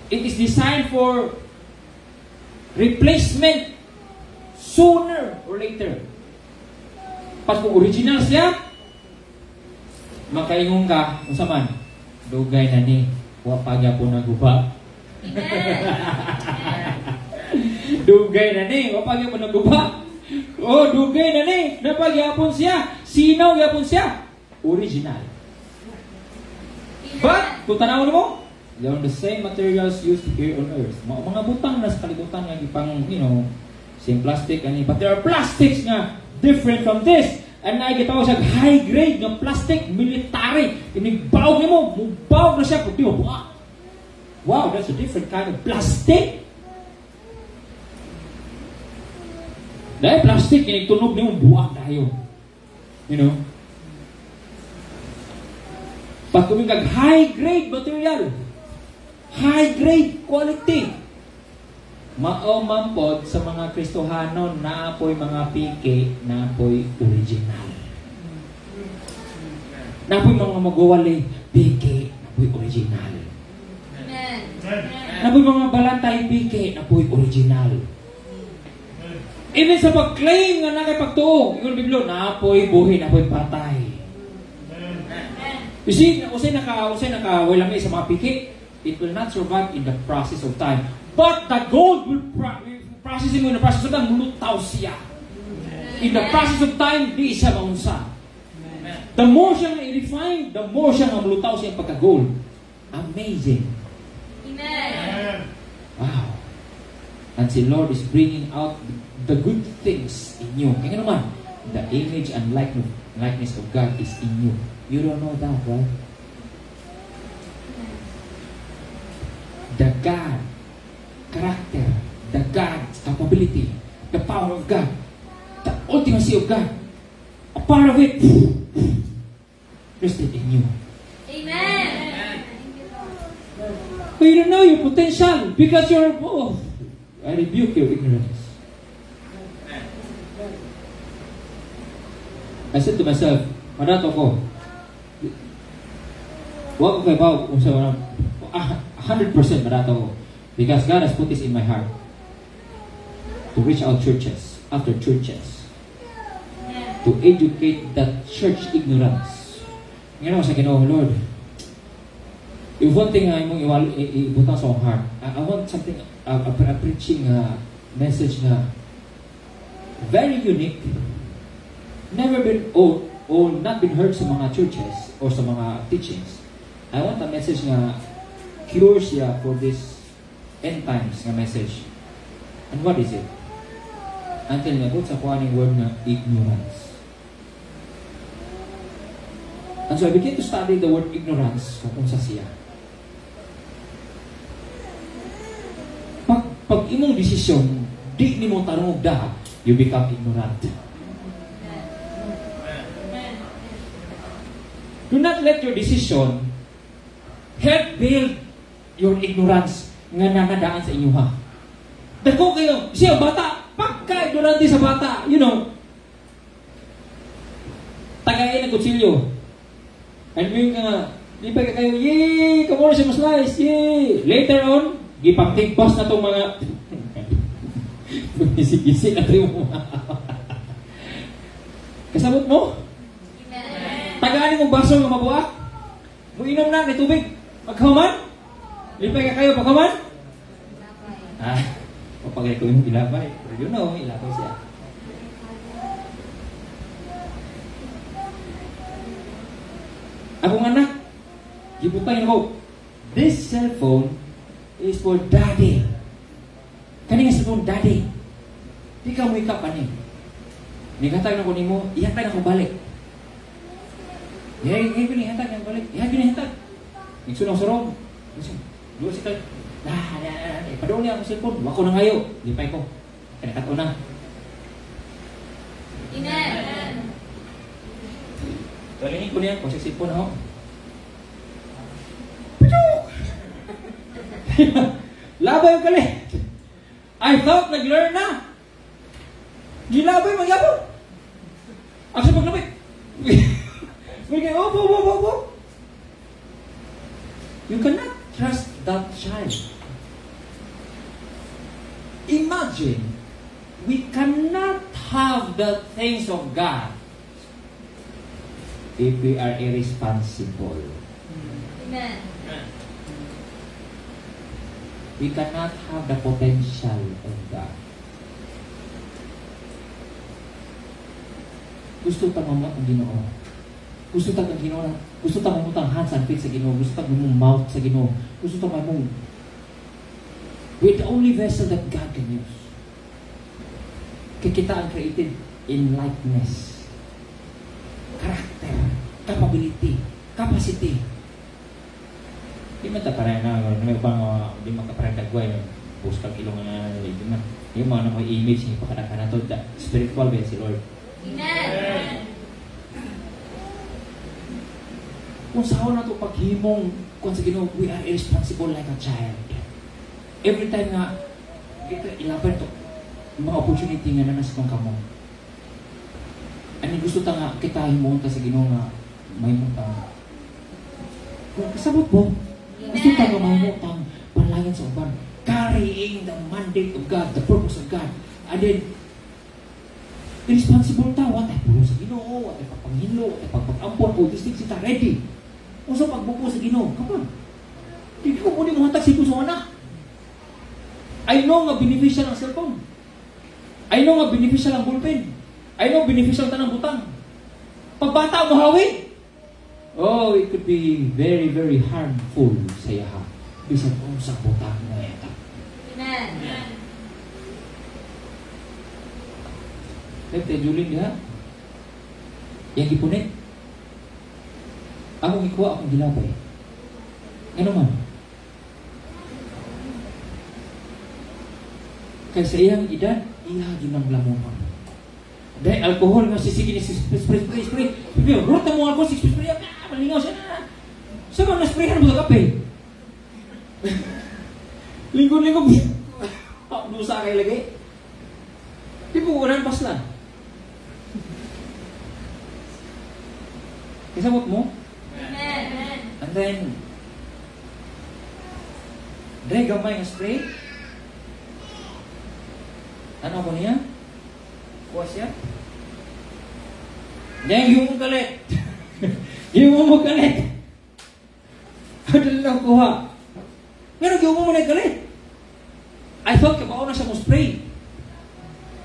A: It is designed for replacement sooner or later. Pag kung original siya, makaingon ka, kung saman, dugay na ni, wapagya po naguba. Dugay na ni, wapagya po naguba. Oh, dugay na ni, napagyapon siya. Sinaw yapon siya. Original. But, kung tanawin mo, they are the same materials used here on earth. Mga butang na sa kalibutan nga ipang, same plastic ani, but there are plastics nga different from this. And na gitawag siya high grade nga plastic, military. Inigbaw mo, mubaw na siya puti. Wow, that's a different kind of plastic. Dahil plastic, inigtunog niyo, buwag tayo. You know? Pag kumingkag high-grade material, high-grade quality, maomampod sa mga Kristohanon na apoy mga pike, na apoy original. Na apoy mga magwawali, pike, na apoy original.
B: Amen.
A: Na apoy mga balantay, pike, na apoy original. Even sa pag-claim nga nakipagtuong, yung Biblo, na apoy buhi, na apoy patay. You see, usay naka walang sa mga piki, it will not survive in the process of time. But the gold will processing mo in the process of time, mulutaw siya. In the process of time, di siya maunsa. The more siya i-refine, the more siya mulutaw siya pagka-gold. Amazing.
B: Amen.
A: Wow. And si Lord is bringing out the good things in you. Kaya naman, the image and likeness of God is in you. You don't know that, right? The God character, the God's capability, the power of God, the ultimacy of God, a part of it rested in you.
B: Amen.
A: But you don't know your potential because you're I rebuke your ignorance. I said to myself, madato ko, wag ko kay Pao, 100% madato ko. Because God has put this in my heart to reach out churches after churches, to educate that church ignorance. Ngayon sa Ginoo, Lord, if one thing I mong ibutang sa akong heart, I want something, a preaching message na very unique, never been or not been heard sa mga churches or sa mga teachings. I want a message na cure siya for this end times nga message. And what is it? Until nabot sa kuha ng word na ignorance. And so I began to study the word ignorance kung sa siya. Pag imong desisyon, di ni mo tarong da, you become ignorant. Do not let your decision help build your ignorance nga nanadaan sa inyo ha. Dako kayo, siya bata, pagka-ignorante sa bata, you know, tagayin ang kutsilyo. And yung lipay ka kayo, yay, kamura siya maslice, yay. Later on, gipag-tigpas na itong mga bisik-bisik na rin mo. Kasabot mo? Tagayin mong baso nga mabuak. Muinom na, may tubig. Pagkahuman? Lipay ka kayo, pagkahuman? Papagay ko yung ilabay. Pero you know, ilabay siya. Akong anak, gibutan ko, this cellphone is for daddy. Kani nga cellphone, daddy. Di ka mo ikap ani. Nigatag na ko nimo, ihatag na ko balik. Yay, hatag na balik. Hatag. Nagsunong sa room. Dua si tayo. Padoon niya ang cellphone. Wako na ngayo. Lipay ko. Kanakato na.
B: Amen.
A: Galingin ko niya. Kung sa cellphone ako. Labay yung kali. I thought nag-learn na. Gilabay magyabon. Ang sa paglabay. You cannot trust that child. Imagine, we cannot have the things of God if we are irresponsible.
B: Amen.
A: We cannot have the potential of God. Gusto ta mamot ang Ginoo. Gusto ta kang Ginoo. Gusto ta mamot ang hands and feet sa Ginoo. Gusto ta mamot mouth sa Ginoo. Gusto ta mamot. We're the only vessel that God can use. Kaya kita ang created in likeness, character, capability, capacity. Di man ta parang may pang di man ka parang dagway bus kang ilong na di man. Yung mga may image ni pakadaka na to, spiritual ba si Lord.
B: Amen.
A: Kung saan na ito paghimong, kung sa Ginoo, we are irresponsible like a child. Every time nga, ito, ilaban ito, yung mga opportunity nga na nasa kong kamo. Ano gusto ta nga, kita himunta sa Ginoo nga, may mutang. Kung kasabot mo, gusto ta nga mahimutang, panlayan sa uban, carrying the mandate of God, the purpose of God. And then, irresponsible ta, what ay pulo sa Ginoo, what ay pagpanghinlo, what ay pagpag-ampon, o distinct sita, ready. Kung sa pagbuko sa Ginoo, kapag, hindi ko muna mo hatag sipo sa anak. I know nga beneficial ang cellphone. I know nga beneficial ang ballpen. I know beneficial tanang butang. Pagbata mo hawi, oh, it could be very, very harmful sa yaha. Bisan kung sa butang mo yata.
B: Amen.
A: Lete, Julin diha. Yang gipunit. Akong ikuha, akong gilabay. Ano man? Kaysa iyang edad, iya yun ang lamunan. Dahil alcohol nga sisigi ni spray. Rota mo alcohol, spray. Malingaw siya na. Saan na sprayhan mo sa kape? Linggo-linggo. Dusa kayo lagi. Di po unan paslan. Kasabot mo?
B: Amen.
A: And then, dahil gamay nga spray. Ano ko niya? Kuha siya? Dahil yung mong kalit. Yung mong kalit. Kadali lang kuha. Pero yung mong kalit. I thought kabao na siya mo spray.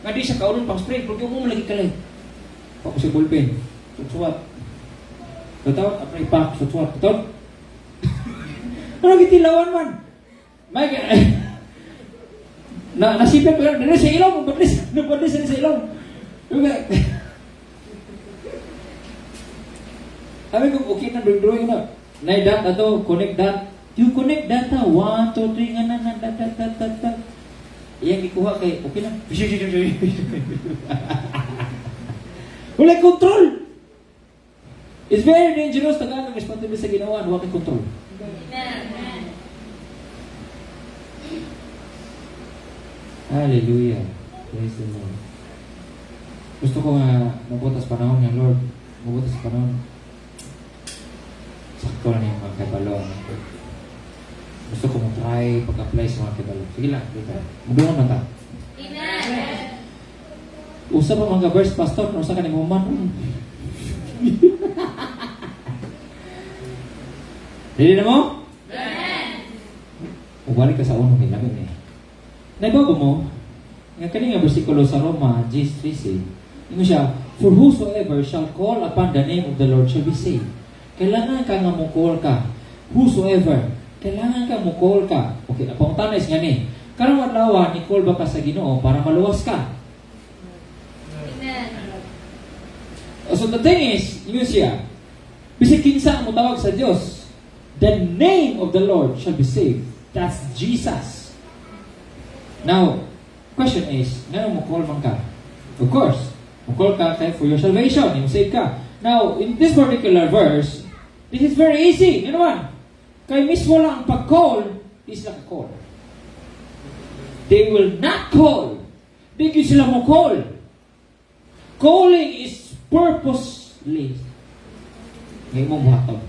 A: Nga di siya kaunon pang spray. Pero yung mong lagi kalit. Pako si ballpen. Susuwat. Tutawat. Apray pak. Susuwat. Tutawat. Ano gitilawan man? May nasipin ko lang, dali sa ilong, nabadlis sa ilong. Sabi ko, okay na, drawing na. Nay dat, ato, connect dat. You connect data, 1, 2, 3, nga na, dat. Iyang ikuha kay, okay lang. Wala control. It's very dangerous, tagaan responsible sa ginawa, wala control.
B: Amen.
A: Hallelujah. Praise the Lord. Gusto ko nga mabutas panahon niya, Lord. Mabutas panahon. Sakto na yung mga kabalo. Gusto ko mag-try pag-apply sa mga kabalo. Sige lang, dito. Magulong na ta.
B: Amen.
A: Usa pa mga verse, pastor, usa ka ni Muman. Ready na mo?
B: Amen.
A: Ubalik ka sa unong hinabin eh. Naibago mo, nga kaninga versikulo sa Roma, G3, ino siya, for whosoever shall call upon the name of the Lord shall be saved. Kailangan ka nga mo-call ka. Whosoever. Kailangan ka mo-call ka. Okay, panguntan na is nga ni. Karang adlaw ni call ba ka sa Ginoo para maluwas ka?
B: Amen.
A: So the thing is, yun siya, bisig kinsa ang mutawag sa Diyos, the name of the Lord shall be saved. That's Jesus. Now, question is, nga mo call man ka? Of course, mo call ka for your salvation, yung save ka. Now, in this particular verse, this is very easy. Ano man? Kaya mismo lang ang pag-call is like a call. They will not call. Di ko sila mo call. Calling is purposeless. Ngayon mo buhatag.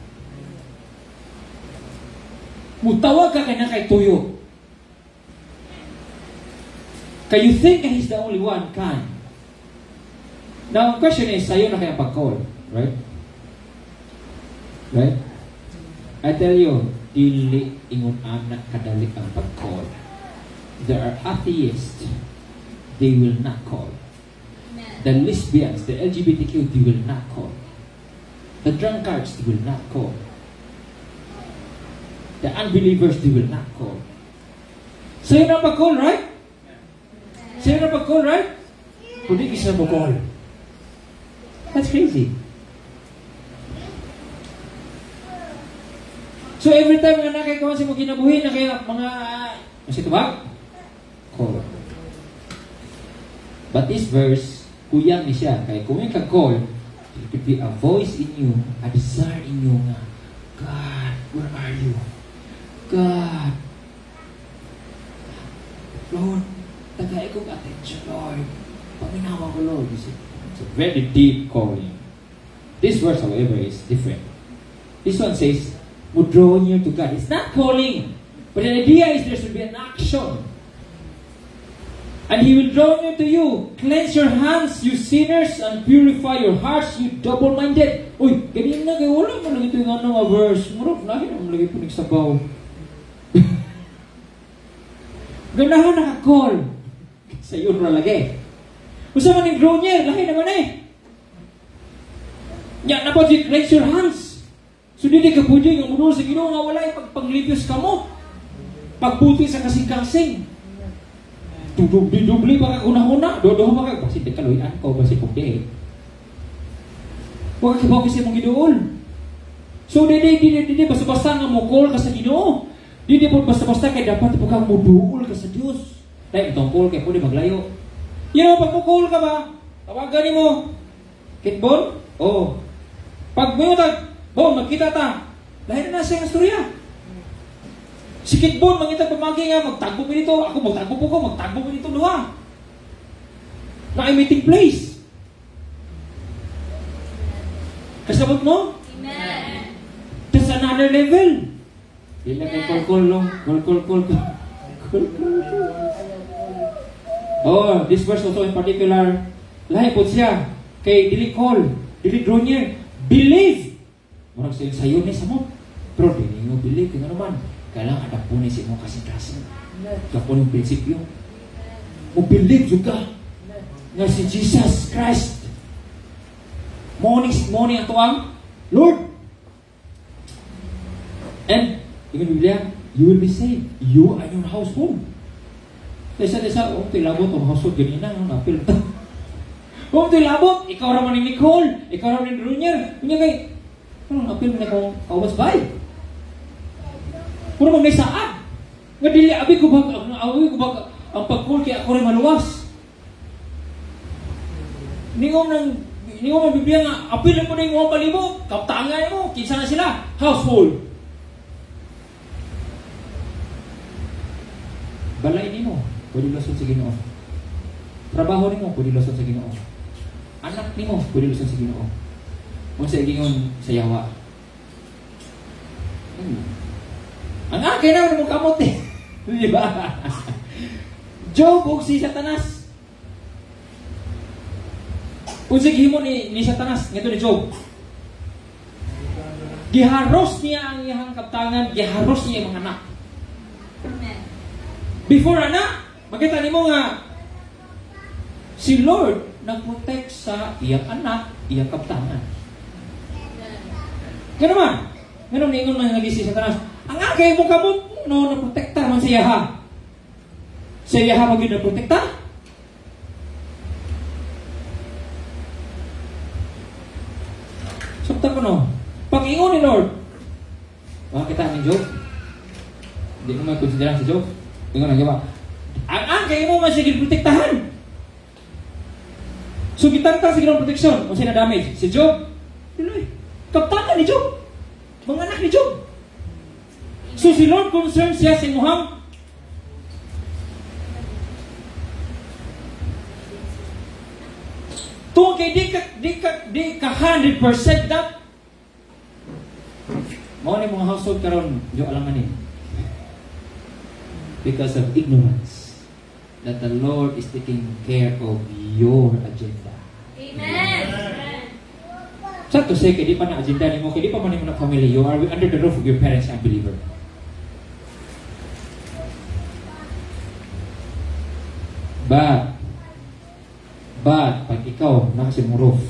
A: Mutawag ka kaya na kay tuyo. Kaya you think that He's the only one can. Now, the question is, sa'yo na kaya pag-call. Right? Right? I tell you, dili ingon anak kadali ang pag-call. There are atheists, they will not call. The lesbians, the LGBTQ, they will not call. The drunkards, they will not call. The unbelievers, they will not call. Sa'yo na pag-call, right? Sa'yo na pag-call, right? Kundi isa mo call. That's crazy. So every time nga nakikawan si mo kinabuhin na kaya mga masito ba? Call. But this verse, kuyang ni siya. Kaya kung yung kag-call, it could be a voice in you, a desire in you nga, God, where are you? God, Lord, tagay kong attention, Lord. Paminawa ko, Lord. It's a very deep calling. This verse, however, is different. This one says, would draw near to God. It's not calling, but the idea is there should be an action. And He will draw near to you. Cleanse your hands, you sinners, and purify your hearts, you double-minded. Uy, ganyan na kayo. Wala mo lang ito yung ano verse. Murag, lahi na mo lagi po nagsabaw. Ganahan naka-call. Sa yun na lagi. Usa man yung draw near, lahi naman eh. Yan, dapat you cleanse your hands. So, hindi ka pwede nga munol sa Ginoo nga wala pag-panglipios ka mo. Pagbuti sa kasing-kasing. Dubli pa ka una-una. Dodo pa ka. Basi dekaloyan ko. Basi pugde. Huwag ka kasi mong Ginoon. So, di basta-basta nga mo call ka sa Ginoo. Di po basta-basta kaya dapat po kang muduol ka sa Diyos. Dahil itong call kaya pwede maglayo. Pag mo call ka ba, tawagan mo. Kitbon? Oo. Pag mo bon, magkita ta. Lahir na siya ng storya. Si Kitbon, mangita pamagi nga, magtagbo mo dito. Ako magtagbo po ko, magtagbo mo dito luha. Na ay meeting place. Kasabot mo?
B: Amen.
A: That's another level. Hindi na kay call. Oh, this verse also in particular, lahi po siya. Kay dili call, dili draw near. Believe. Marang sayo ni sa mo. Pero dili mo believe, kaya naman. Kailangan ada po ni si mo kasing-kasing. Kapon yung prinsipyo. Mo believe juga nga si Jesus Christ. Morning ang tuwang, Lord. And, yung Biblia, you will be saved. You and your household. Desa, tilabot ang household. Ganina, ang apil ito. Tilabot, ikaw raman ni Nicole. Ikaw raman ni Brunier. Kunya kay, anong apil mo na kong kawas bay? Puro may saad. Nga dili abi ko bag ang pagkul kaya ako rin maluwas. Ningon ng Biblia nga apil mo na yung mga palibot, kaptangan mo, kinsa na sila, household. Balay nimo, pwede lusot sa Ginoo. Trabaho nimo, pwede lusot sa Ginoo. Anak nimo, pwede lusot sa Ginoo. Kung sa gingon sa yawa. Ang akin na mong kamot eh. Di ba? Job o si Satanas. Kung sige mo ni Satanas, ito ni Job. Giharos niya ang iyang kaptangan, giharos niya ang mga anak.
B: Amen.
A: Before anak, makita ni mo nga, si Lord nag-protect sa iyang anak, iyang kaptangan. Ganun man. Ganun ningon man lagi si Satanas. Ang agay mo kamot, no, naprotekta man siya ha. Siya ha maging naprotekta? Sakta ko no. Pag-ingon ni Lord. Makakita ni Job. Hindi mo may konsideran si Job. Ingon na ba? Ang agay mo man siya protektahan. So gitangtang sa ginong proteksyon. Kung siya na damage. Si Job, tuloy. Kaptangan ni Job. Mga anak ni Job. So si Lord concerned siya sa imuhang tungkol kay di ka 100% that mao ni mga household karon yo alangan ni because of ignorance that the Lord is taking care of your agenda.
B: Amen.
A: Sad to say, kaya di pa na agenda ni mo, kaya di pa man mo na family, you are under the roof of your parents and believer. But, pag ikaw, nakasin mo roof,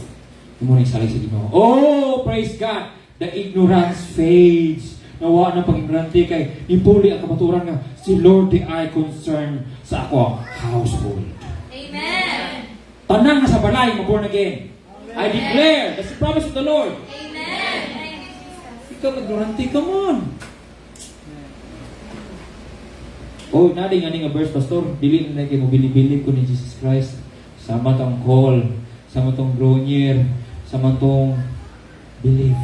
A: yung mo na isalig sa Ginoo. Oh, praise God! The ignorance fades. Nawa ng pag-ignorante kay ipuli ang kapaturan nga, si Lord di ay concerned sa ako household.
B: Amen.
A: Tanang na sa balay, born again. I declare, that's the promise of the Lord.
B: Amen.
A: Ikaw ignorante, come on. Oh, nadi nga nga verse, Pastor, dili na kayo mo bilib-bilib ko ni Jesus Christ. Sama tong call, sama tong grow near, sama tong believe.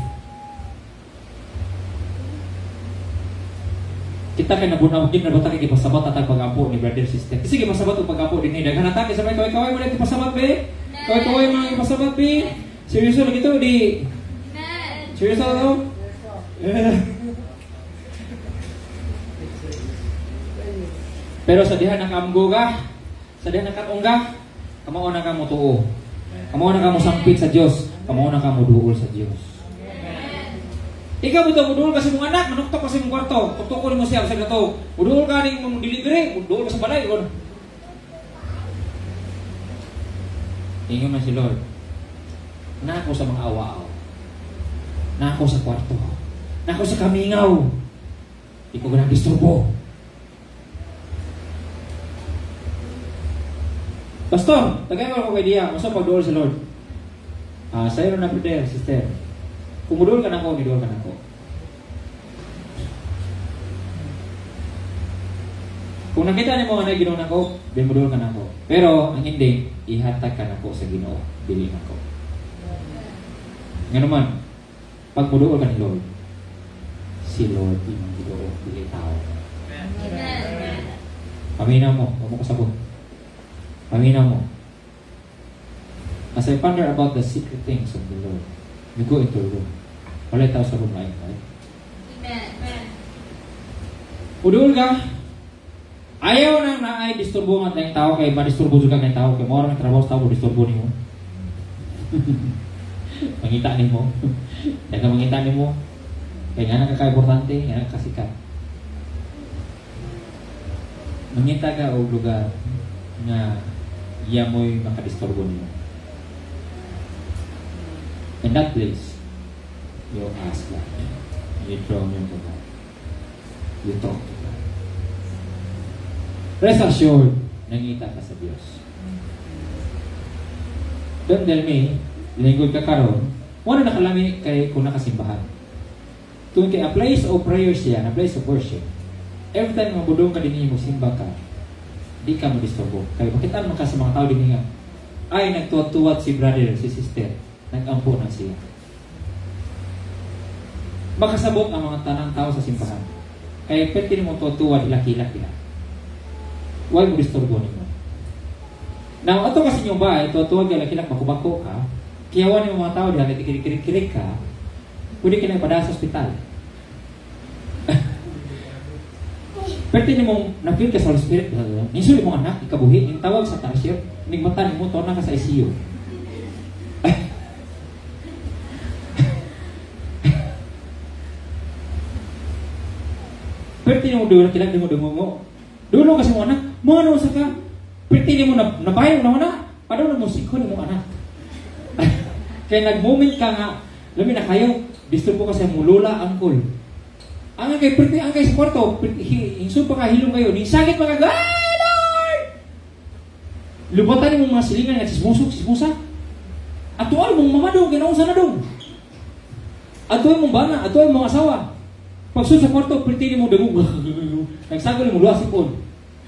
A: Kita kay nabunaw din na bata kay pasabat atag pagampo ni brother sister. Sige pasabat og pagampo din ni daghan atake sabay kaway mo dito pasabat be. Kaway mga pasabat be. Seryoso lagi to di. Seryoso to. Pero sa diha nakamgo ka, sa diha nakatungga, kamao na ka mo tuo. Kamao na ka mo sampit sa Dios, kamao na ka mo duol sa Dios. Ikaw mo ito, mudul ka sa mong anak, manuktok ka sa mong kwarto, tuktok mo siya sa gato. Mudul ka rin mong delivery, mudul ka sa balay. Ingon na si Lord, nako sa mga awa-aw, nako sa kwarto, nako sa kamingaw, di ko ganang disturbo. Pastor, tagay mo ako kay Dia, masa pagduol sa Lord. Sa'yo na brother, sister. Kumudul ka na ako, nidul ka na ako. Kung nakita niyo mga Ginoo na ako, bimudul ka na ako. Pero, ang hindi, ihatag ka na ako sa Ginoo, dili na ako. Nga naman, pag mudul ka ni Lord, si Lord, imang Ginoo, dili tao. Paminaw mo, huwag mo kasabot. Paminaw mo. As I ponder about the secret things of the Lord, you go into the room. Wala tao sa room lain, right?
B: Amen.
A: Udul ka, ayaw nang naay disturbo nga tayong tao, kay ma-disturbo juga ng tao, kay mawala ng trabaho sa tao, disturbo niyo. Mangita ni mo. Kaya ka mangita ni mo, kaya nga nakaka-importante, nga nakasikat. Mangita ka o lugar nga iya mo'y makadisturbo niyo. In that place, you ask God. You draw near to God. You talk to God. Rest assured, nangita ka sa Diyos. Don't tell me, lingkod ka karon, wala nakalami kay kung nakasimbahan. Kung kay a place of prayer siya, a place of worship, every time mabudong ka din mo, simba ka, di ka madisturbo. Kaya makita mo ka sa mga tao din nga, ay nagtuwat-tuwat si brother, si sister, nag-ampo na siya. Makasabot ang mga tanang tao sa simbahan. Kaya pwede mo tuwa-tuwa, ilaki-laki na. Huwag mo disturbo nimo. Now, ato kasi yung ba, tuwa-tuwa, ilaki-laki, makubako ka, kiyawan yung mga tao diyan, kirik-kirik ka, pwede ka na ipadala sa ospital. Pwede mo na-feel ka sa Holy Spirit, nisuli mo anak, ikabuhi, yung tawag sa tarsier, nigmata mo, torna ka sa ICU. Pwede mo doon, kilang dungo mo. Doon kasi mo anak, mga ano sa ka, pwede mo nabayo na anak, padawin mo sikon mo anak. Kaya nag-moment ka nga, lamin na kayo, disturbo ka sa mulula, angkol. Ang kay pwede, ang kay sa kwarto, inso pa kahilong kayo, nisagit pa ka, Lord! Lubatan mo mga silingan nga, sismusa. Atuan mong mamadong, ginaunsa na dong. Atuan mong bana, atuan mong asawa. Pagsun sa kwarto, pwede mo dagog. Nagsagol mo luasipon.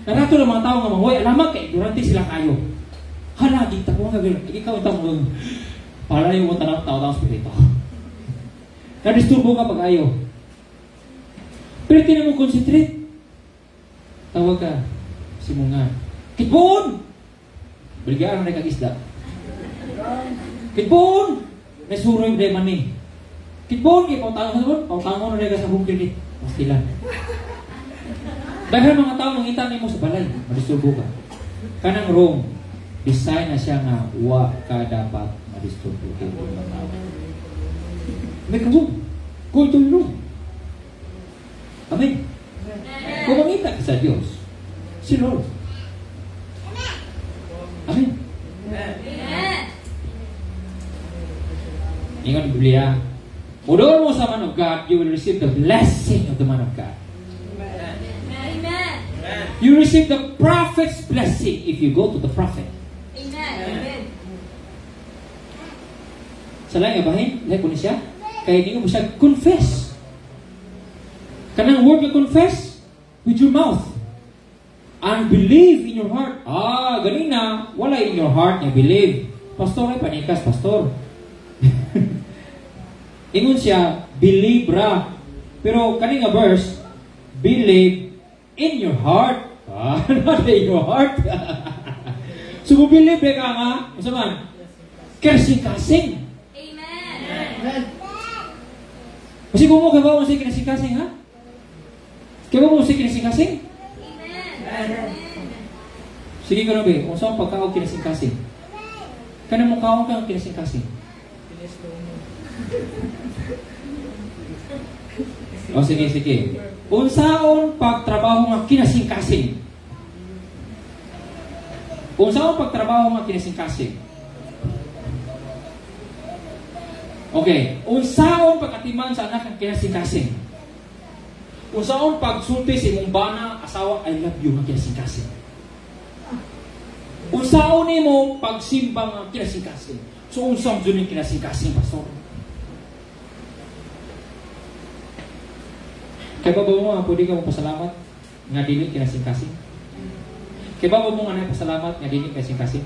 A: Narato ng mga tao nga mahuay, alamak kay, durante sila kayo. Hala, kita ko nga gano'n. Ikaw ang tamo, palayo mo tao-tao spirito. Na-disturbo ka pag ayaw. Pero tinan mo concentrate. Tawag ka. Simungan. Kitbon! Baligyan na kag-isda. Kitbon! Nasuroy na mani. Kitbon! Pautangon na sa home clinic. Pastilan. Dahil mga tao mangita mo sa balay. Madisturbo ka. Kanang room. Design na siya nga wa ka dapat madisturbo ka ng tao. May room. Go to room. Amen. Kung mangita ka sa Diyos, si Lord. Amen. Ingat Biblia. Mudol mo sa man of God, you will receive the blessing of the man of God.
B: Amen.
A: You receive the prophet's blessing if you go to the prophet.
B: Amen.
A: Sa laing abahin, lahat ko ni siya, kaya hindi mo siya confess. Kanang word you confess with your mouth and believe in your heart. Ganina, wala in your heart niya believe. Pastor ay panikas, pastor. Ingon siya, believe ra. Pero kaning nga verse, believe in your heart. Not in your heart. So, believe ka nga, masaman, kasing-kasing.
B: Amen.
A: Kasi kung mo kabaw mo si kinasing-kasing, ha? Kaya mo si kinasing-kasing?
B: Amen.
A: Sige ka na ba, kung saan pagkaw kinasing-kasing? Kaya mo kaon kang kinasing-kasing? O sige. Kung saan pagtrabaho nga kinasing-kasing? Kung saan pagtrabaho nga kinasing-kasing? Okay. Kung saan pagkatiman sa anak ang kinasing-kasing? Kung saan pagsulti sa imong bana, asawa, I love you nga kinasing-kasing? Kung saan mo pagsimba nga kinasing-kasing? So, kung saan dyan yung kinasing-kasing, pastor? Kaya ba mo nga pwede ka magpasalamat nga dili kinasing-kasing? Kaya ba mo nga nagpasalamat nga dili kinasing-kasing?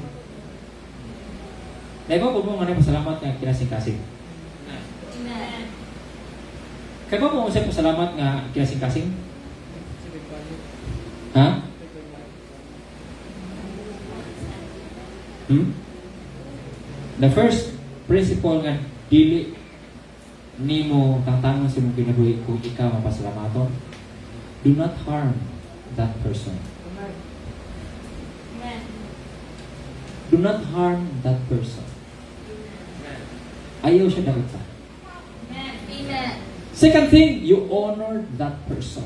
A: Kaya ba mo nga nagpasalamat nga kinasing-kasing?
B: Amen.
A: Kaya ba mo nga pasalamat nga kinasing-kasing? Ha? The first principle nga dili nimo tangtangan sa mong kinabuhi kung ikaw mapasalamaton, do not harm that person.
B: Amen.
A: Do not harm that person. Ayaw siya dapat pa.
B: Amen.
A: Second thing, you honor that person.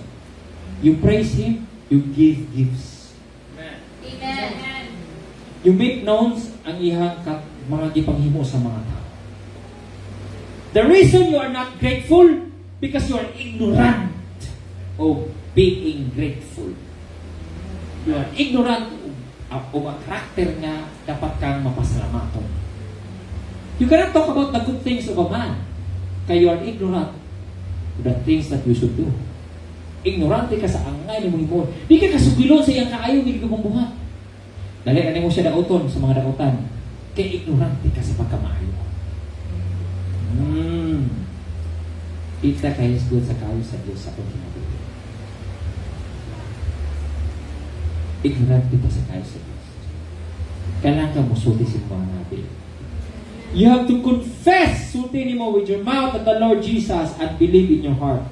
A: You praise him, you give gifts.
B: Amen.
A: You make known ang iyang mga gipanghimo sa mga tao. The reason you are not grateful because you are ignorant of being grateful. You are ignorant of ang karakter nga dapat kang mapasalamaton. You cannot talk about the good things of a man kaya you are ignorant of the things that you should do. Ignorante ka sa angay ni mo. Di ka kasugilon sa iyang kaayo ng ibang buhat. Dali mo siya dauton sa mga dautan. Kaya ignorante ka sa pagkamaayo. Kita kayo sa kayo sa Diyos sa pagkinabuhi. Ignorante ka sa kayo sa Diyos. Kailangan ka mo sulti sa mga nabi. You have to confess, sulti mo with your mouth at the Lord Jesus and believe in your heart.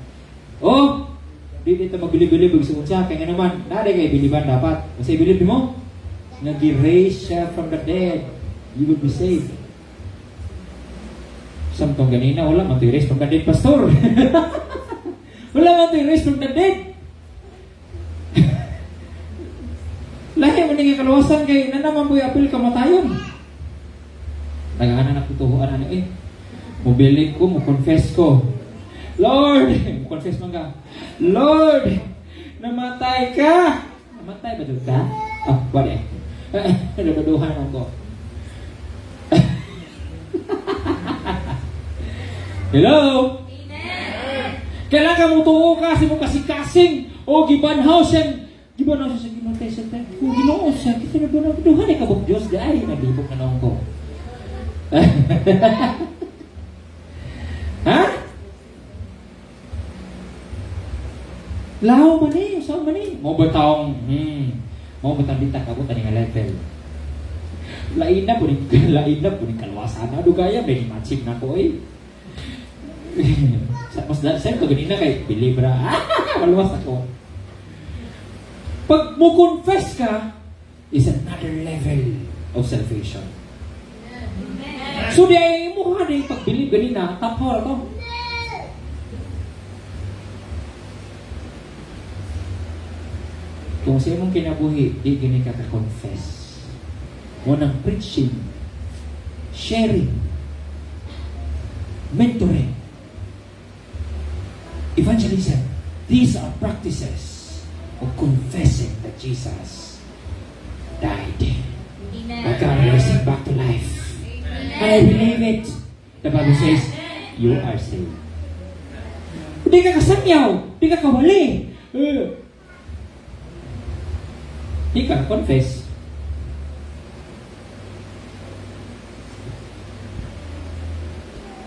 A: Oh, di dito magbilib-bilib sa kaya naman, nade kayo biliban dapat. Kasi bilib mo, nag-raise siya from the dead. You will be saved. Samtong ganina, wala man to-erase from the dead, pastor. Wala man to-erase from the dead. Lahi mo naging kaluwasan kay na naman po apil kamatayon. Nagaanan na kutuhuan ano Mobilig ko, mo-confess ko. Lord, mo-confess man ka. Lord, namatay ka. Namatay ba doon ka? Wala naduduhan ako. Hello?
B: Amen.
A: Kailangan mo tuo ka sa mong kasing-kasing o gibanhaw siya sa ginotay sa tayo. Kung ginoo siya, kita na doon ang duhan ka bang Diyos dahil naglibog na naong ko. Ha? Lao man eh, saan man eh. Mau batang dita ka po tani nga level. Lain na po ni kalwasan na. Dugaya, may matching na ko eh. Mas saya ko ganina kay Bilibra. Maluwas ako. Pag mo confess ka, is another level of salvation. So di ay mo ha di pag bilib ganina, tapos to. Kung sa imong kinabuhi, di gini ka confess. Mo nang preaching, sharing, mentoring, evangelism. These are practices of confessing that Jesus died. That God raised him back to life. And I believe it. The Bible says, you are saved. Hindi ka kasanyaw. Hindi ka kawali. Hindi ka confess.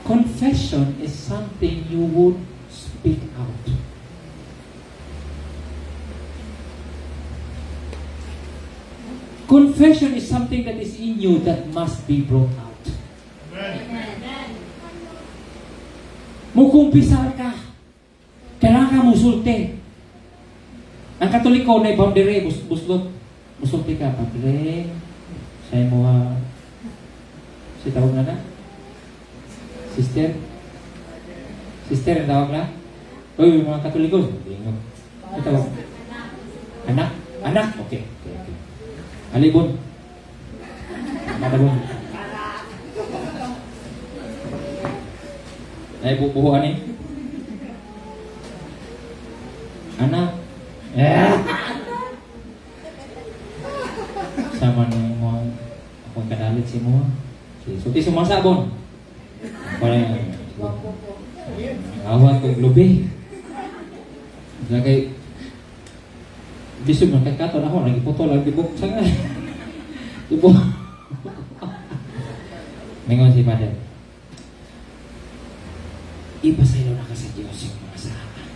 A: Confession is something you would speak out. Confession is something that is in you that must be brought out. Mukumpisar ka. Kailangan ka musulti. Ang Katoliko na boundary, musulti ka. Padre, sa'yo mo si tawag na na? Sister? Sister ang tawag na? Uy, mga Katoliko. Ang tawag? Anak? Anak? Okay. Alibon. Alibon. Ay, bubuhuan eh. Anak. Sama na mo akong kadalit si mo. Suti sumasabon. Parang awat kong lubi. Lagay bisog ng kakaton ako, nagiputol ang tibok sa nga. Tibok. Mingon si Padre. Ipasaylo na ka sa Diyos yung mga salamat.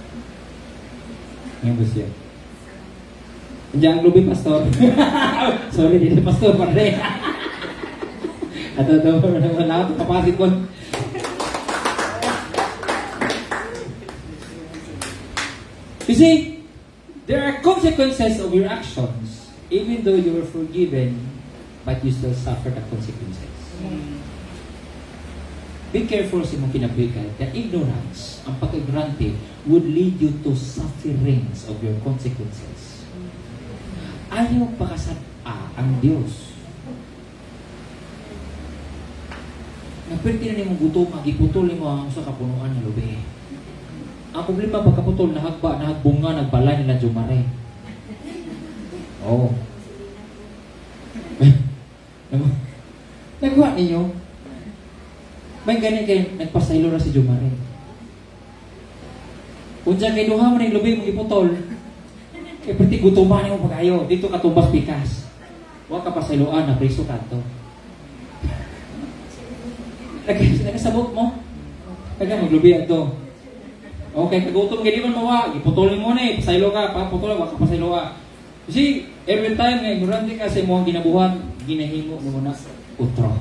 A: Ngayon ba siya? Hindi ang lubi, Pastor. Sorry, hindi Pastor, Padre. Ato, wala ako, papasit ko. You see, there are consequences of your actions, even though you were forgiven, but you still suffer the consequences. Be careful sa mong kinabuhi that ignorance, ang pag-ignorante, would lead you to sufferings of your consequences. Ayaw pakasad-a ang Diyos. Nagpirti na mong gutom, magiputol mo ang sa kapunuan ng lubi. Ang problema pagkaputol, nahagbunga, nagbalay nila Jumare. Oo. Nagawa ninyo? May ganyan kayo, nagpasaylo na si Jumare. Kung dyan kayo duha mo na yung lubi mong iputol, kaya pati gutuman mo pag-ayo, dito katumbas pikas. Huwag ka pasayloan, na preso ka ito. Nagasabot mo? Kaya maglubi ito. Okay, kagutom ka di man mawa, iputulin mo na eh, pasaylo ka, paputulin, wag ka pasaylo ka. Kasi, every time na ignorante ka sa imo ang ginabuhan, ginahimo mo na utro.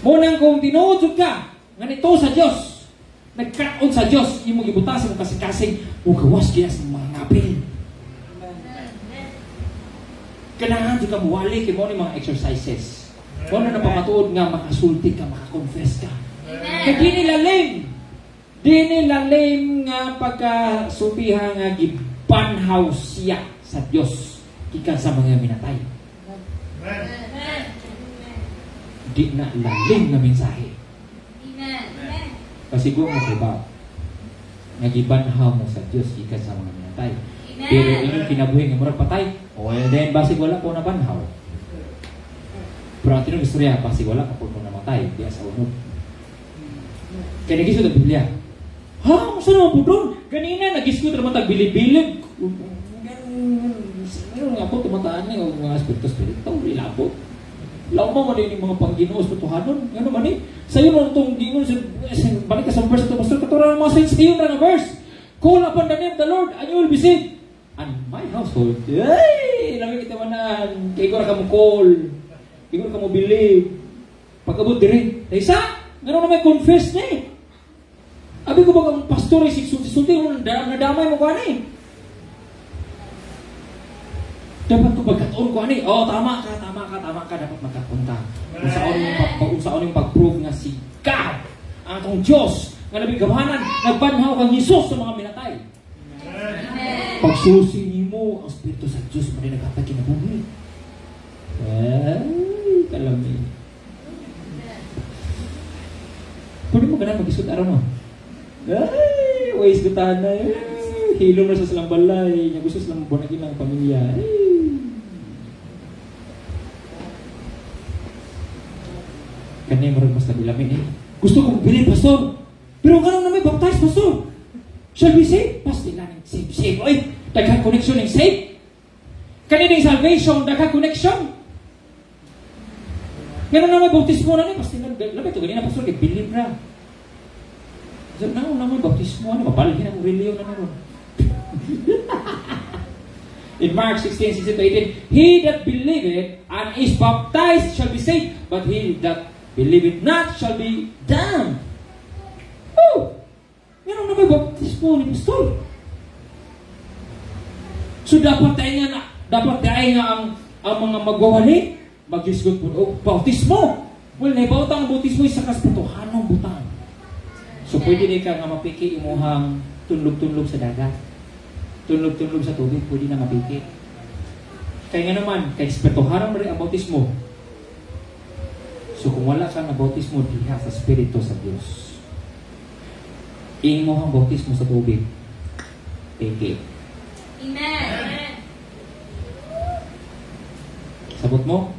A: Munang kung tinuod ka, ganito sa Diyos, nagkaon sa Diyos, yung mong ibutasin mo kasing-kasing, gawas kaya sa mga ngapil. Kailangan di ka muwali, kaya mo ni mga exercises. Kung na napamatuod nga, makasulti ka, makakonfess ka. Kaya di nilalim nga pagkasupihan nga gibanhaw siya sa Diyos ikan sa mga minatay. Di na lalim na mensahe. Kasi kung diba, nagibanhaw mo sa Diyos ikan sa mga minatay. Pero inyong kinabuhi nga murag patay, well then basig wala po na banhaw. Pero ang tinong istorya, basig wala ka po namatay, diya sa unod. Kaya nagisod ang Biblia. Ha? Saan naman po doon? Ganina, nagisod naman tagbilib-bilib. Meron nga po, tumataan na yung mga spirito-spirito. Ilabot. Law mo man yung mga pang-Ginoo espirituhanon. Ano man eh? Sa'yo man itong Ginoo, balik ka sa verse ito, Pastor, katura ng mga saints kayo na verse. Call upon the name of the Lord, and you will be saved. And my household, ay! Namin kita manan. Kaya ko na ka mo call. Kaya ko na ka mo believe. Pagkabot din. Isa, gano'n na may confess na eh. Abi ko ba ang pastor ay sulti mo nadamay mo ko ani? Dapat ko pagkataon ko ani? Oh, tama ka dapat makapunta. Kung saan yung pag-prove nga si God, ang atong Diyos, nga nabigamanan, nagbanhaw kang Jesus sa mga minatay. Pagsusi mo ang Espiritu sa Diyos, mali nagkatag kinabuhi. Ay, kalami. Pwede mo ganun mag-isot araw mo? Ay, ways gutana eh. Hilom na sa silang balay. Niya gusto silang bunagin ng pamilya. Kanina marag mas nabilamin eh. Gusto kong bilhin, Pastor. Pero gano'n na may baptize, Pastor. Shall we save? Pastor, namin save. Oy, daghang connection ng save. Kanina yung salvation, daghang connection. Gano'n na may baptismo na ni Pastor. Labi ito, ganina, Pastor, kay bilhin na. So, naman baptismo, mabalhin ang reliyon na naman. In Mark 16:16-18, he that believeth and is baptized shall be saved, but he that believeth not shall be damned. Oh! Meron na may baptismo ni Pastor. So dapat tayo nga ang mga magwawali, mag-isgot po o bautismo. Well, naibawtang ang bautismo isa kas patuhanong butang. So pwede di ka nga mapiki imuhang tunlog-tunlog sa dagat. Tunlog-tunlog sa tubig, pwede na mapiki. Kaya nga naman, kay espirituharan mo rin ang bautismo. So kung wala ka na bautismo, diha sa Espiritu sa Diyos. Imuhang bautismo sa tubig. Piki.
B: Amen.
A: Sabot mo?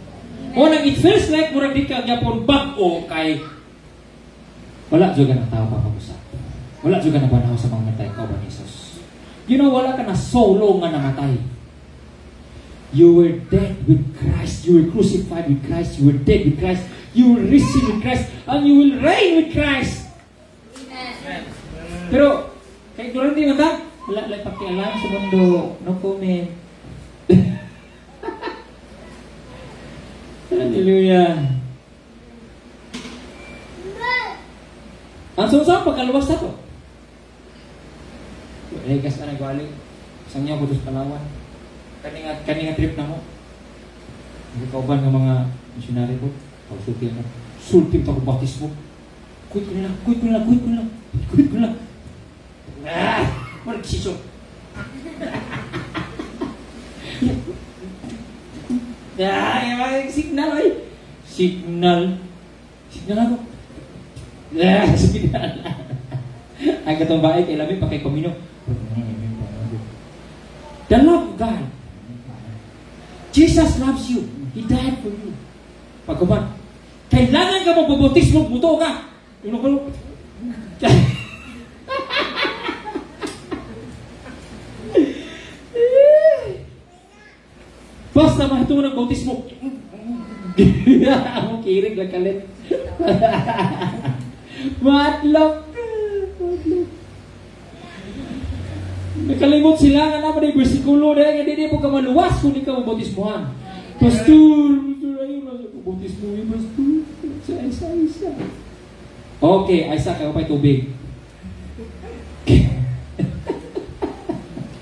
A: O nang it feels like murag di ka gyapon bag-o kay wala juga na tao papag-usap. Wala juga na banaw sa mga matay ka ba ni Jesus. You know, wala ka na solo nga namatay. You were dead with Christ. You were crucified with Christ. You were dead with Christ. You were risen with Christ. And you will reign with Christ.
B: Amen.
A: Pero, kay Durante nga ta, wala lang pakialam sa mundo. No comment. Hallelujah. Ang susang pagkaluwas na to. Regas na nagwali. Isang niya putos Palawan. Kaninga trip na mo. Hindi kauban ng mga missionary po. Pagsulti na. Sulti ito kung baptismo. Kuit ko na. Walang sisyo. Signal ay. Signal ako. Signal. Ang katong bahay kay labi pa kay Komino. The love of God. Jesus loves you. He died for you. Pagkuman, kailangan ka magbabautismo, buto ka. Yun ako. Basta mahito ng bautismo. Ako kirig lang kalit. Matlok. Nakalimot sila nga naman yung versikulo dahil hindi po ka maluwas kung hindi ka mabautismohan. Pastor, ayun na sa bautismo yung pastor. Isa. Okay, isa kayo pa'y tubig.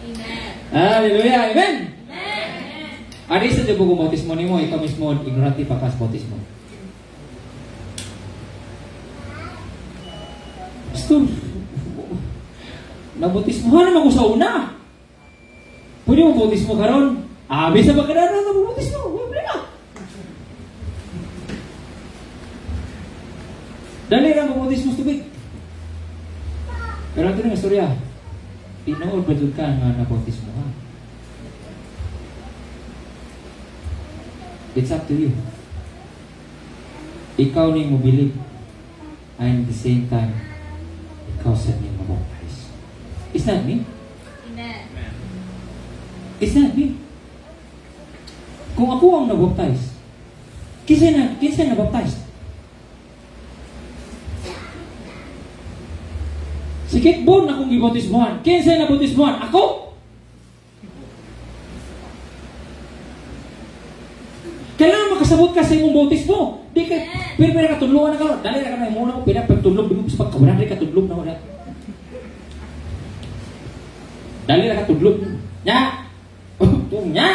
B: Amen.
A: Hallelujah, amen!
B: Amen.
A: Ano isa dyan po kung bautismo ni mo, ikaw mismo, ignorante pa kas bautismo. Pastor, nabautismohan naman ko sa una. Pwede mo bautismo ka ron? Bisa ba ka na ron nabautismo? Problema. Dali lang bautismo sa tubig. Pero ito na istorya. Tinood ba doon ka nga nabautismo ha? It's up to you. Ikaw ni mo believe. And at the same time, ikaw sa niyo mabaptize. It's not me.
B: Amen.
A: It's not me. Kung ako ang nabaptize, kinsa nabaptize? Sikit bon akong gibautismohan. Kinsa nabautismohan? Ako? Kailangan makasabot ka sa imong bautismo. Di ka, pero katudloan na ka. Dali na ka na muna ko, pinapagtudlog. Di mo sa pagkawalan, di katudlog na wala. Dali na katudlog. Nya! Nya!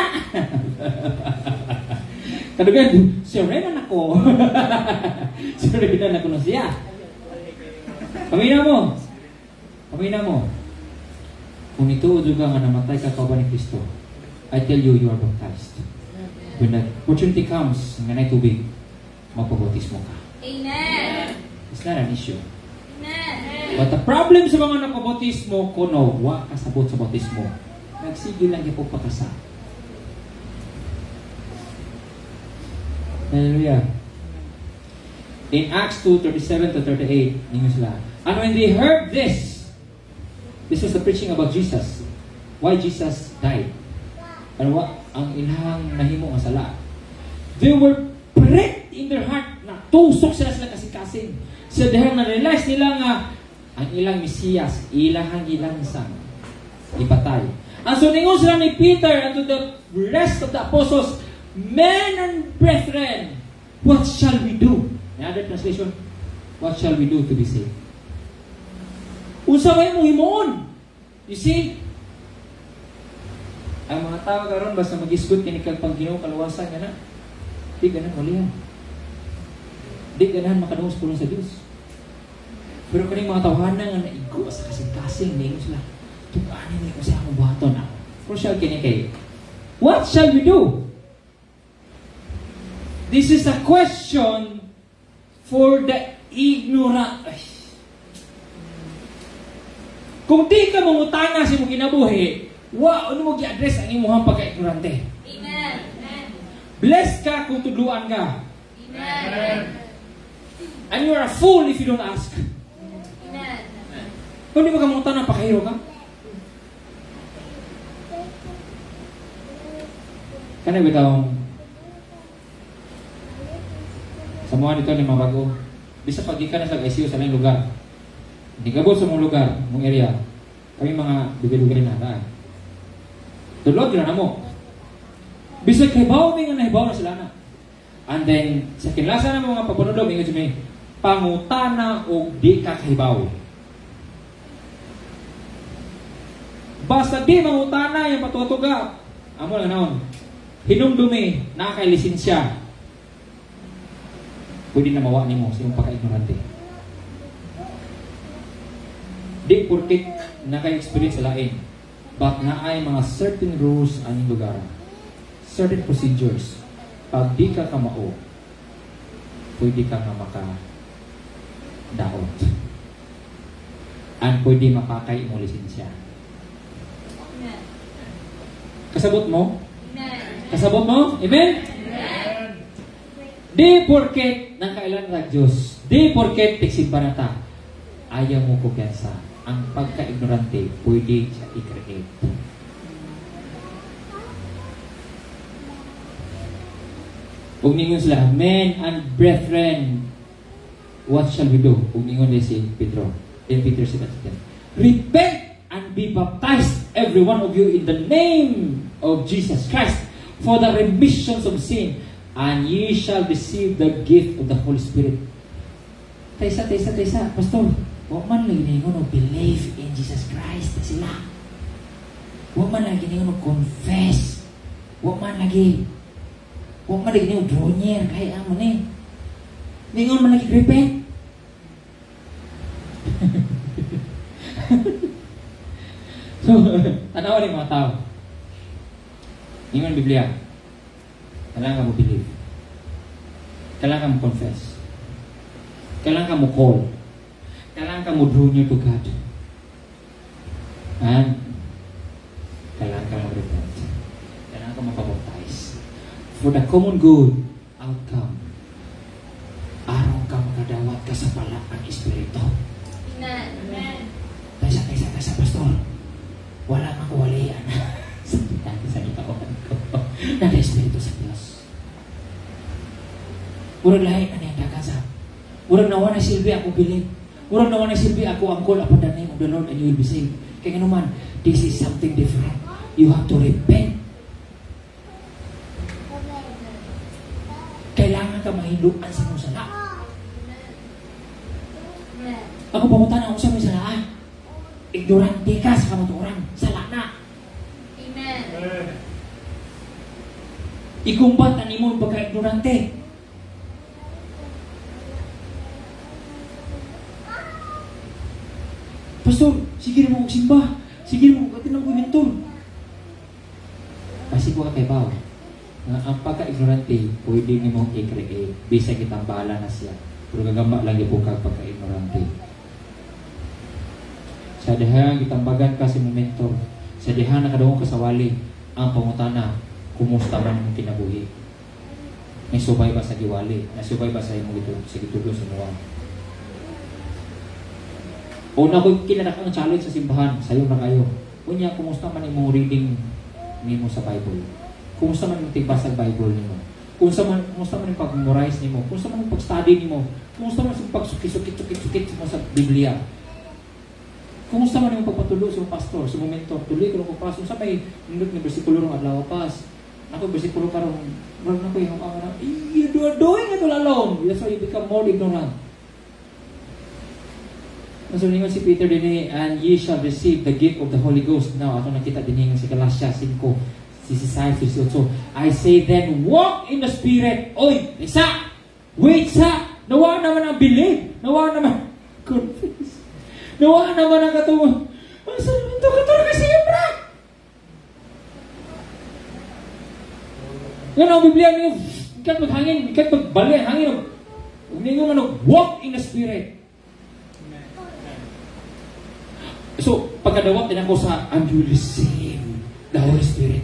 A: Kadugan, sirenan ako. Sirenan ako na siya. Pamina mo. Kung ito juga nga namatay ka kauban ni Kristo, I tell you, you are baptized. When the opportunity comes, nga na tubig, mapabautismo ka.
B: Amen.
A: It's not an issue.
B: Amen.
A: But the problem sa mga napabautismo, kuno, wa kasabot sa bautismo. Nagsigil lang yung pagpakasa. Hallelujah. In Acts 2:37-38, ninyo sila. And when they heard this was the preaching about Jesus. Why Jesus died. And what ang ilahang nahimo nga sala. They were pricked in their heart na tusok sila kasing-kasing. So dahil na-realize nila nga ang ilang Mesiyas, ilahang ilansang ipatay. And so ningon sila ni Peter and to the rest of the apostles, men and brethren, what shall we do? Another translation, what shall we do to be saved? Unsa may mong himuon? You see? Ang mga tao karon basta mag-isgot kini kag Ginoo kaluwasan kana. Di ganan walihan. Di ganahan makadungos pulong sa Dios. Pero kaning mga tawhanan nga naigo sa kasing-kasing ningon sila. Tuganin ni ko sa akong buhaton ako. Crucial kini kay. What shall we do? This is a question for the ignorant. Ay. Kung di ka mangutana sa imong kinabuhi, ano mo gi-address ang imong pagka-ignorante?
B: Amen.
A: Blessed ka kung tudluan ka.
B: Amen.
A: And you are a fool if you don't ask.
B: Amen.
A: Kung di ba ka mangutana, pakahiro ka? Kana bitaw sa mga dito ni mga bago, bisa pagi ka na sa ICU sa lain lugar. Hindi gabot sa mong lugar, mong area. Kami mga lugar-lugar na daan. Tulog na mo. Bisa kaibaw may nga nahibaw na sila na. And then, sa kinlasa na mga papunodom, ingat may pangutana o di ka kahibaw. Basta di mangutana yung patutuga. Amo lang naon. Hinumdumi, nakakailisensya. Pwede na mawa ni mo sa iyong pagka-ignorante. Di porkit naka-experience sa lain, but na ay mga certain rules aning lugar, certain procedures. Pag di ka kamao, pwede ka nga maka-daot. And pwede mapakay imong lisensya. Kasabot mo? Kasabot mo? Amen? Di porket nang kailan ra Diyos, di porket tiksig panata, ayaw mo kumpiyansa. Ang pagka-ignorante, pwede siya i-create. Ug ningon sila, men and brethren, what shall we do? Ug ningon ni si Pedro. Then Peter said unto them, repent and be baptized, every one of you, in the name of Jesus Christ, for the remissions of sin, and ye shall receive the gift of the Holy Spirit. Taysa, Pastor, huwag man lagi ningon believe in Jesus Christ sila. Huwag man lagi ningon confess. Huwag man lagi ningon dronyer, kaya mo ni. Ningon man lagi repent. So, tanawa rin mga tao. Ningon Biblia. Kailangan mo believe. Kailangan mo confess. Kailangan mo call. Kailangan mo draw near to God. And kailangan mo repent. Kailangan mo pabaptize. For the common good outcome, araw ka makadawat ka sa pala ang Espiritu.
B: Amen.
A: Taysa, Pastor. Wala makuwalian. Sa itaon ko. Naka-Espiritu sa Diyos. Murag lahi na niyang kakasa. Murag nawa na silbi ako biling. Murag nawa na silbi ako ang call upon the name of the Lord and you will be saved. Kaya nga naman, this is something different. You have to repent. Kailangan ka mahinduan sa mong sala. Ako pamunta na ako sa may salaan. Ignorante ka sa kamaturan. Sala na.
B: Amen.
A: Ikumbat ang imong pagka-ignorante. Pastor, sige mo magsimba. Sige mo katinang ko mentor. Kasi ko kay bawo. Nga ang pagka-ignorante, pwede ni mong i-create. Bisa kitang bahala na siya. Pero gagamba lang yung pagka-ignorante. Sa dihang itambagan ka si mentor. Sa dihang nakadawang ka sa wali. Ang pangutana, kumusta man mong kinabuhi? May subay ba sa giwali? Nasubay ba sa imong sa gitulo sa muwa? Una ko kinadakang challenge sa simbahan, sayo na kayo. Unya, kumusta man imong reading nimo sa Bible? Kumusta man imong tigbasa sa Bible nimo? Kumusta man yung pag-memorize nimo? Kumusta man yung pag-study nimo? Kumusta man yung pag-sukit-sukit mo sa Biblia? Kumusta man yung pagpatulo sa pastor, sa mentor, tuloy ko lang ko pastor, sa may nindot ng bersikulo ng adlaw pas. Ako bersikulo karon, wala na ko yung na, you doing it all alone. That's why you become more ignorant. Nasuningan si Peter din and ye shall receive the gift of the Holy Ghost. Now, ato nakita din si Galatia 5, si 18. I say then, walk in the Spirit. Oy, isa! Wait sa! Nawa naman ang believe. Nawa naman confess. Nawa naman ang katungo. Ang sarap ito, katungo kasi yung brak! Yan ang Biblia niyo, ikat maghangin, ikat magbali ang hangin. Huwag niyo walk in the Spirit. So, pagkadawat din ako sa, and you receive the Holy Spirit.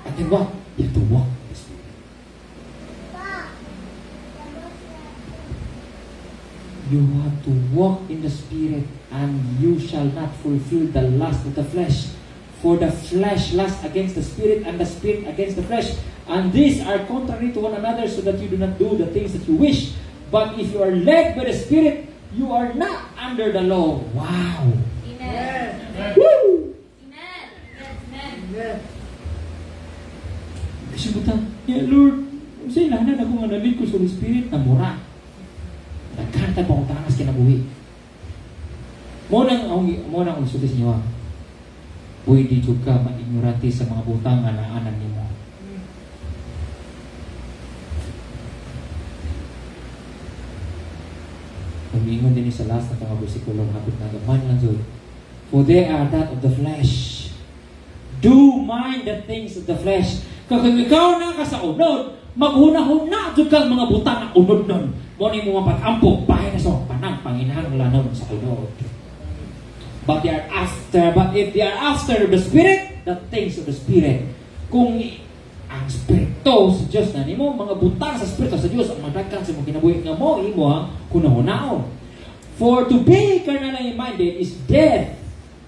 A: And then what? You have to walk in the Spirit. You have to walk in the Spirit, and you shall not fulfill the lust of the flesh. For the flesh lusts against the Spirit, and the Spirit against the flesh. And these are contrary to one another, so that you do not do the things that you wish. But if you are led by the Spirit, you are not under the law. Wow!
B: Amen.
A: Woo!
B: Amen. Amen.
A: Kasi butang, yeah Lord, sa ilahanan ako nga nalig ko sa Holy Spirit na mura. Nagkanta pa akong tangas kinabuhi. Muna ang usulis niyo ha. Pwede juga ma-ignorante sa mga butang nga naanan niyo mo. Humingon din sa last na mga versikulo hapit na gaman lang doon. For they are that of the flesh. Do mind the things of the flesh. Kung ikaw na ka sa unod, maghuna-huna doon kang mga butang na unod nun. Muna mo mapag-ampok, bahay na sa panang panginahang lanon sa unod. But if they are after the Spirit, the things of the Spirit. Kung ang Espiritu sa Diyos na nimo, mga butang sa Espiritu sa Diyos, ang madagkan sa mga kinabuhi nga mo, imo ang kunahunaon. For to be carnally minded is death.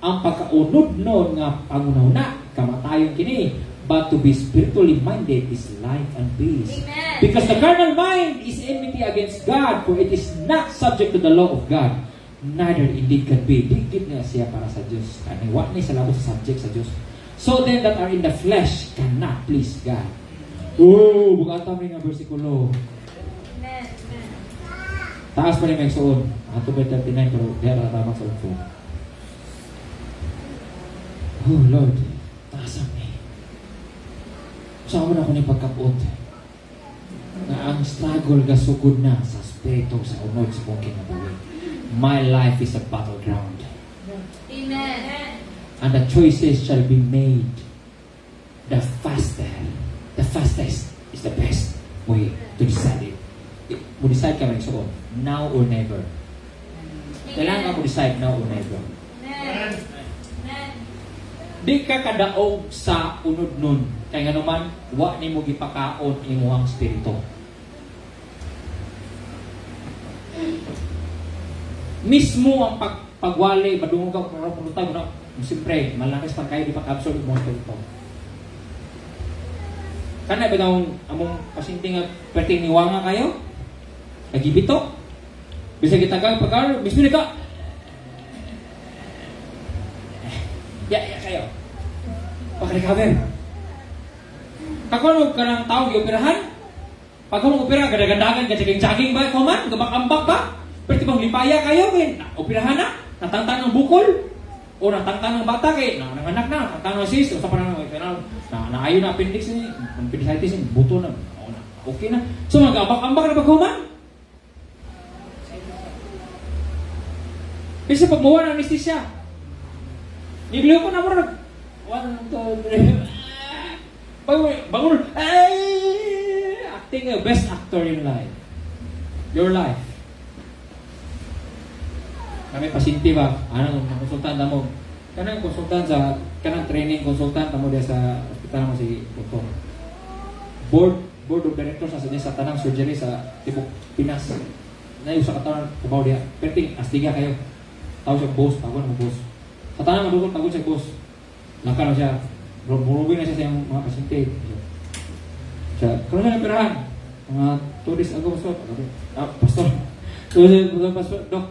A: Ang pagkaunod nun nga pangunahuna, kamatayon kini. But to be spiritually minded is life and peace.
B: Amen.
A: Because the carnal mind is enmity against God, for it is not subject to the law of God. Neither indeed can be. Digit nga siya para sa Diyos. Kaniwa ni sa labot sa subject sa Diyos. So then that are in the flesh cannot please God. Oh, bukata mo nga versikulo.
B: Amen.
A: Taas pa rin may suon. Ato ba 39 pero diya natamak sa unfo. Oh Lord, taas ang saan mo na ko ni pagkapot na ang struggle gasugod na sa spirito sa unod sa kong kinabuhi. My life is a battleground.
B: Amen.
A: And the choices shall be made. The fastest is the best way to decide it. Mo decide ka man so now or never. Kailangan mo decide now or never.
B: Amen.
A: Di ka kadaog sa unod nun. Kaya nga naman, wa ni mo gipakaon imuhang spirito. Mismo ang pagwali, madungog ka, pulutay mo na, siyempre, malakas pag kayo di pag-absorb imuhang spirito. Kana ba daw among pasinti nga perting niwanga kayo? Nagibito? Bisa kita kang pag-aaral, mismo ka, ya kayo. Pag-recover. Ako nung kanang tao gioperahan, pag kung opera, ganda-gandagan, gajaging-jaging ba, kuman, gabak-ambak ba? Pwede bang lipaya kayo, operahan na, natangtang ng bukol, o natangtang ng bata, nanganak na, natangtang ng sis, o sa parang, naayon na appendix ni, appendicitis ni, buto na, okay na. So, magabak-ambak na ba, kuman? Kasi pag mawa ng anesthesia, niliw ko na mo, 1, 2, 3, bangun, acting a best actor in life. Your life. Kami pasinti ba? Anong konsultanta mo? Kanang konsultant sa, kanang training konsultant mo dia sa hospital mo si doktor. Board of directors sa tanang surgery sa Tibok Pinas. Nayo sa katawan kubaw dia. Perting asdiga kayo. Tawag siya boss, tawag mo boss. Sa tanang mo doktor tawag siya boss. Nakano siya. Burubin na siya sa mga pasyente. Siya, kung siya napirahan, mga 2 days ago, pastor. So, pastor, Dok,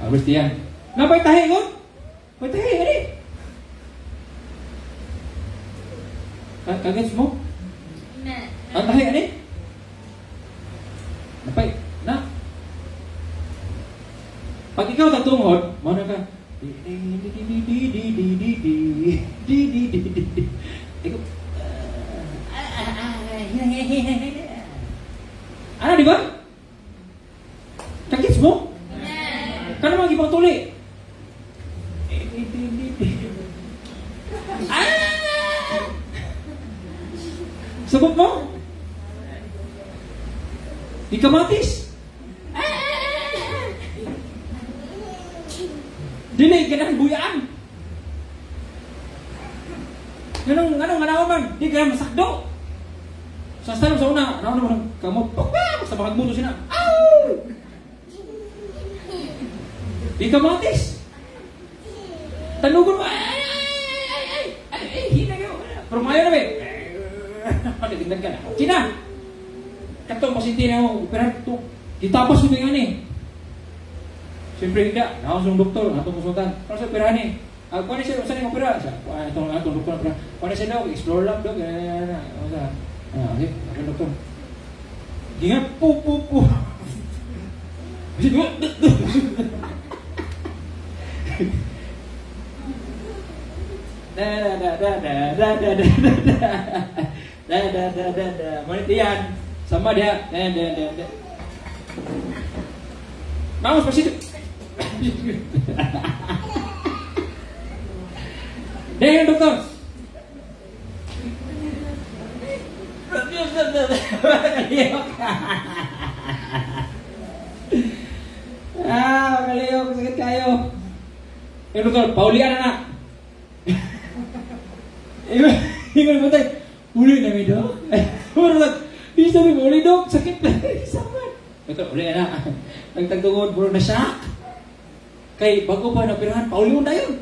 A: Abristian, Napay tahi ko? May tahi, ani? Kagets mo?
B: Amen.
A: Ang tahi, ani? Napay, na? Pag ikaw tatungod, mo na ka, ikaw, ano, di ba? Kagets mo?
B: Amen.
A: Kan naman ibang tuli. Sabot mo? Di kamatis. Dili ganahan buyaan. Ganong man, di ganahan masakdo. Sa style sa una, naman kamot, sa makagmuto sila. Ow! Di kamatis. Tanugon mo, hinay ko. Pero mayo na ba? Tingnan ka na. Sina! Katong pasinti na mo, operahan ito. Ditapos ko nga ni. Siyempre hindi, nakasong doktor, atong konsultan. Para sa operahan ni. Kung ano siya, saan yung opera? Itong doktor na opera. Kung ano siya daw, explore lang daw. Okay, doktor. Gingat, po. Manitian sama dia. Vamos pasito. Dengan dokter. Kaliyok sakit kayo. Dokter, Paulian anak. Ingat mo tayo. Uli na may dok. Bisa may uli dok. Sakit na. Isaman. Ito, uli na. Nagtagtungod. Puro na shock. Kay bago pa napirahan. Pauli mo na yun.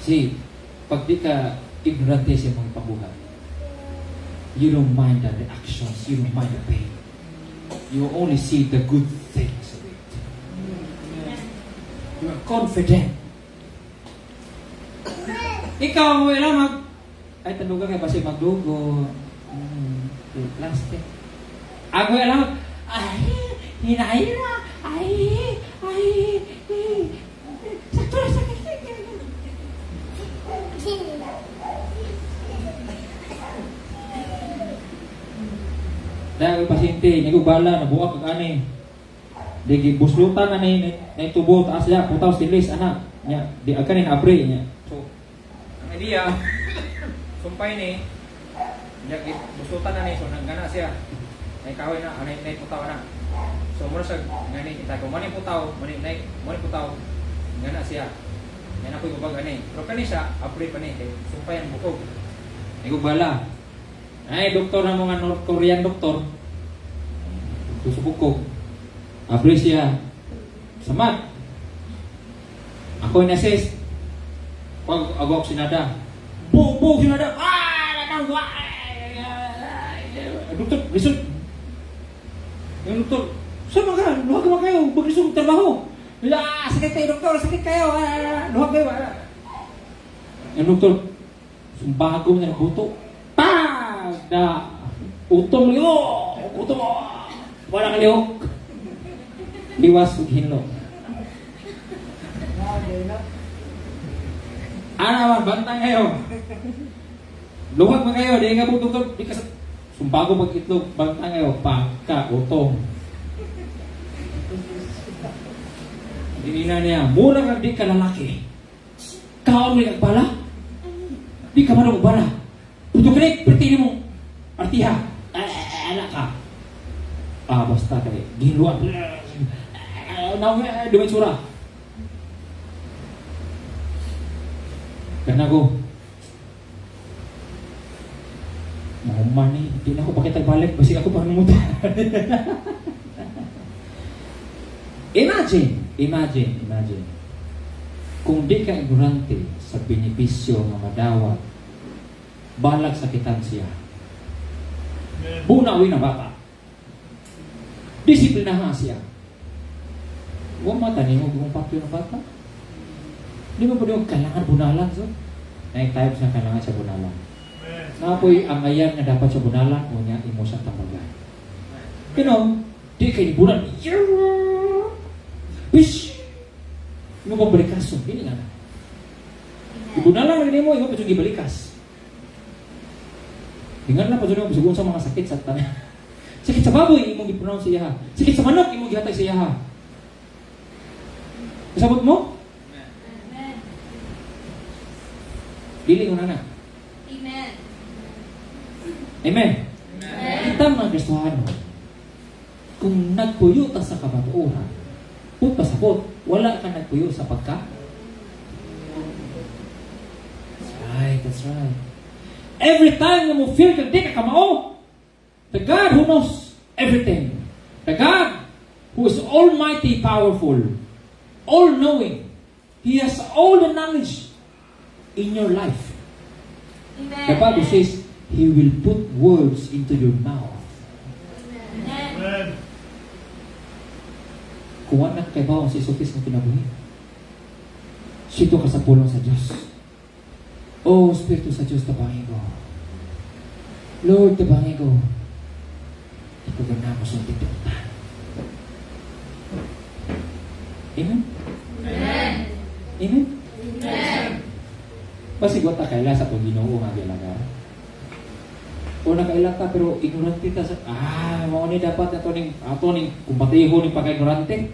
A: See, pag di ka ignorante sa mga pangbuhat, you don't mind the reactions. You don't mind the pain. You only see the good things of it. You are confident. Ikaw, wala ay, tanugan nga kasi magdugo. Plastic. Ako wala hinahira. Sakto. Dahil pasyente, nagubala, nabuak kag ani. Digi buslutan na ni tubo taas niya, putaw stilis ana. Nya, di agkanin abre niya. So, ang idea, sumpay ni, nya buslutan na ni, so nagana siya. Nay kahoy na, anay putaw na. So mura sa ngani kita ko mani putaw, mani putaw. Ngana siya. Yan ako ibabag ani. Pero kani siya, abre pa ni, sumpay ang bukog. Nagubala. Ay, doktor na mga North Korean doktor. Susubok ko. Abre siya. Samat. Ako inassist. Pag agok sinada. Bug sinada. Doktor, result. Yung doktor, sama ka, luhag ka kayo. Pag-result trabaho. Sakit kayo doktor, sakit kayo. Luhag kayo. Yung doktor, sumbago na buto. Da utong wala kalihok liwas hinlo ana bantang kayo luhag man kayo di nga butong di kas sumpago mag-itlog bantang kayo pagka utong dinina niya mura kang di ka lalaki kaon mo nagbala di ka man magbala puto kalik pertini mo artiha anak ka basta kay giluan nawe dumay sura kana ko mahuman ni di na ako pakita balik basi ako parang muta. Imagine kung di ka ignorante sa benepisyo nga madawat balag sakitan siya. Bunawin na bata. Disiplinahan siya. Huwag matanin mo kung papyo na bata. Di ba po yung kailangan bunalan? So? Na-type na kailangan siya bunalan. Napoy ang ayan na dapat siya bunalan o niya imo siyang tambagan. You know, di kayo bulan. Bish! Imo ba balikas? So, hindi nga na. Ibunalan na mo, imo pa siya gibalikas. Tingnan na pa siya sa mga sakit sa tanan. Sakit sa baboy, imo gipronounce siya ha. Sakit sa manok, imo gihatag siya ha. Kasabot mo?
B: Amen.
A: Dili mo na na.
B: Amen.
A: Amen.
B: Amen.
A: Kita mga Kristohano, kung nagpuyo ta sa kabatuoran, kung pasabot, wala ka nagpuyo sa pagka. That's right. Every time na mo feel ka di ka kamao, the God who knows everything, the God who is almighty, powerful, all-knowing, He has all the knowledge in your life.
B: Amen.
A: The Bible says, He will put words into your mouth.
B: Amen.
A: Kung wala na kay bawang si Sofis mo kinabuhi, sito ka sa pulong sa Diyos. Oh, Espiritu sa Diyos, tabangin ko. Lord, tabangin ko. Ito ganda mo sa titutan. Amen?
B: Amen.
A: Amen?
B: Amen.
A: Basi ko ta kaila sa Ginoo nga gilaga. O nakaila ta pero ignorante ta sa mao ni dapat ato ning kumpatiho ning pagka-ignorante.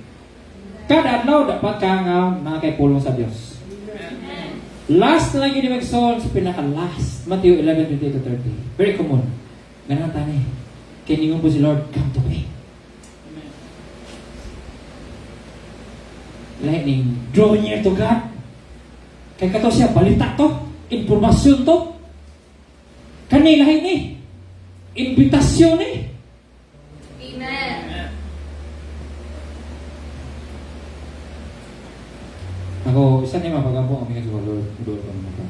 A: Kada adlaw dapat ka nga nakay pulong sa Dios. Last na lang yung mag-solve sa pinaka-last. Matthew 11:28-30. Very common. Ganang tani. Kiningon po si Lord, come to me. Lightning, draw near to God. Kaya kato siya, balita to. Informasyon to. Kanilahin ni. Invitasyon ni.
B: Amen.
A: Ako, isa niya mapagampo kami nga sa Lord. Dua pa naman ka.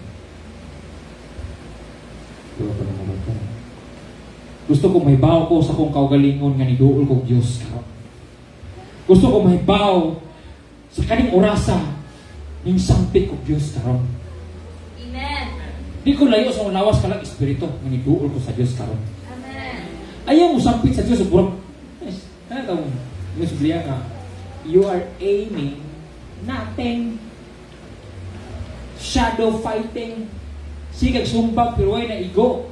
A: Dua pa naman ka. Gusto ko mahibaw ko sa kong kaugalingon nga ni Duol kong Diyos. Gusto ko mahibaw sa kaning orasa yung sampit kong Diyos karon.
B: Amen.
A: Di ko layo sa lawas ka lang espiritu nga ni Duol ko sa Diyos karon.
B: Amen.
A: Ayaw mo sampit sa Diyos sa burang. Ano ito? Yung Biblia nga, you are aiming nothing. Shadow fighting. Sigag sumbag pero ay na igo.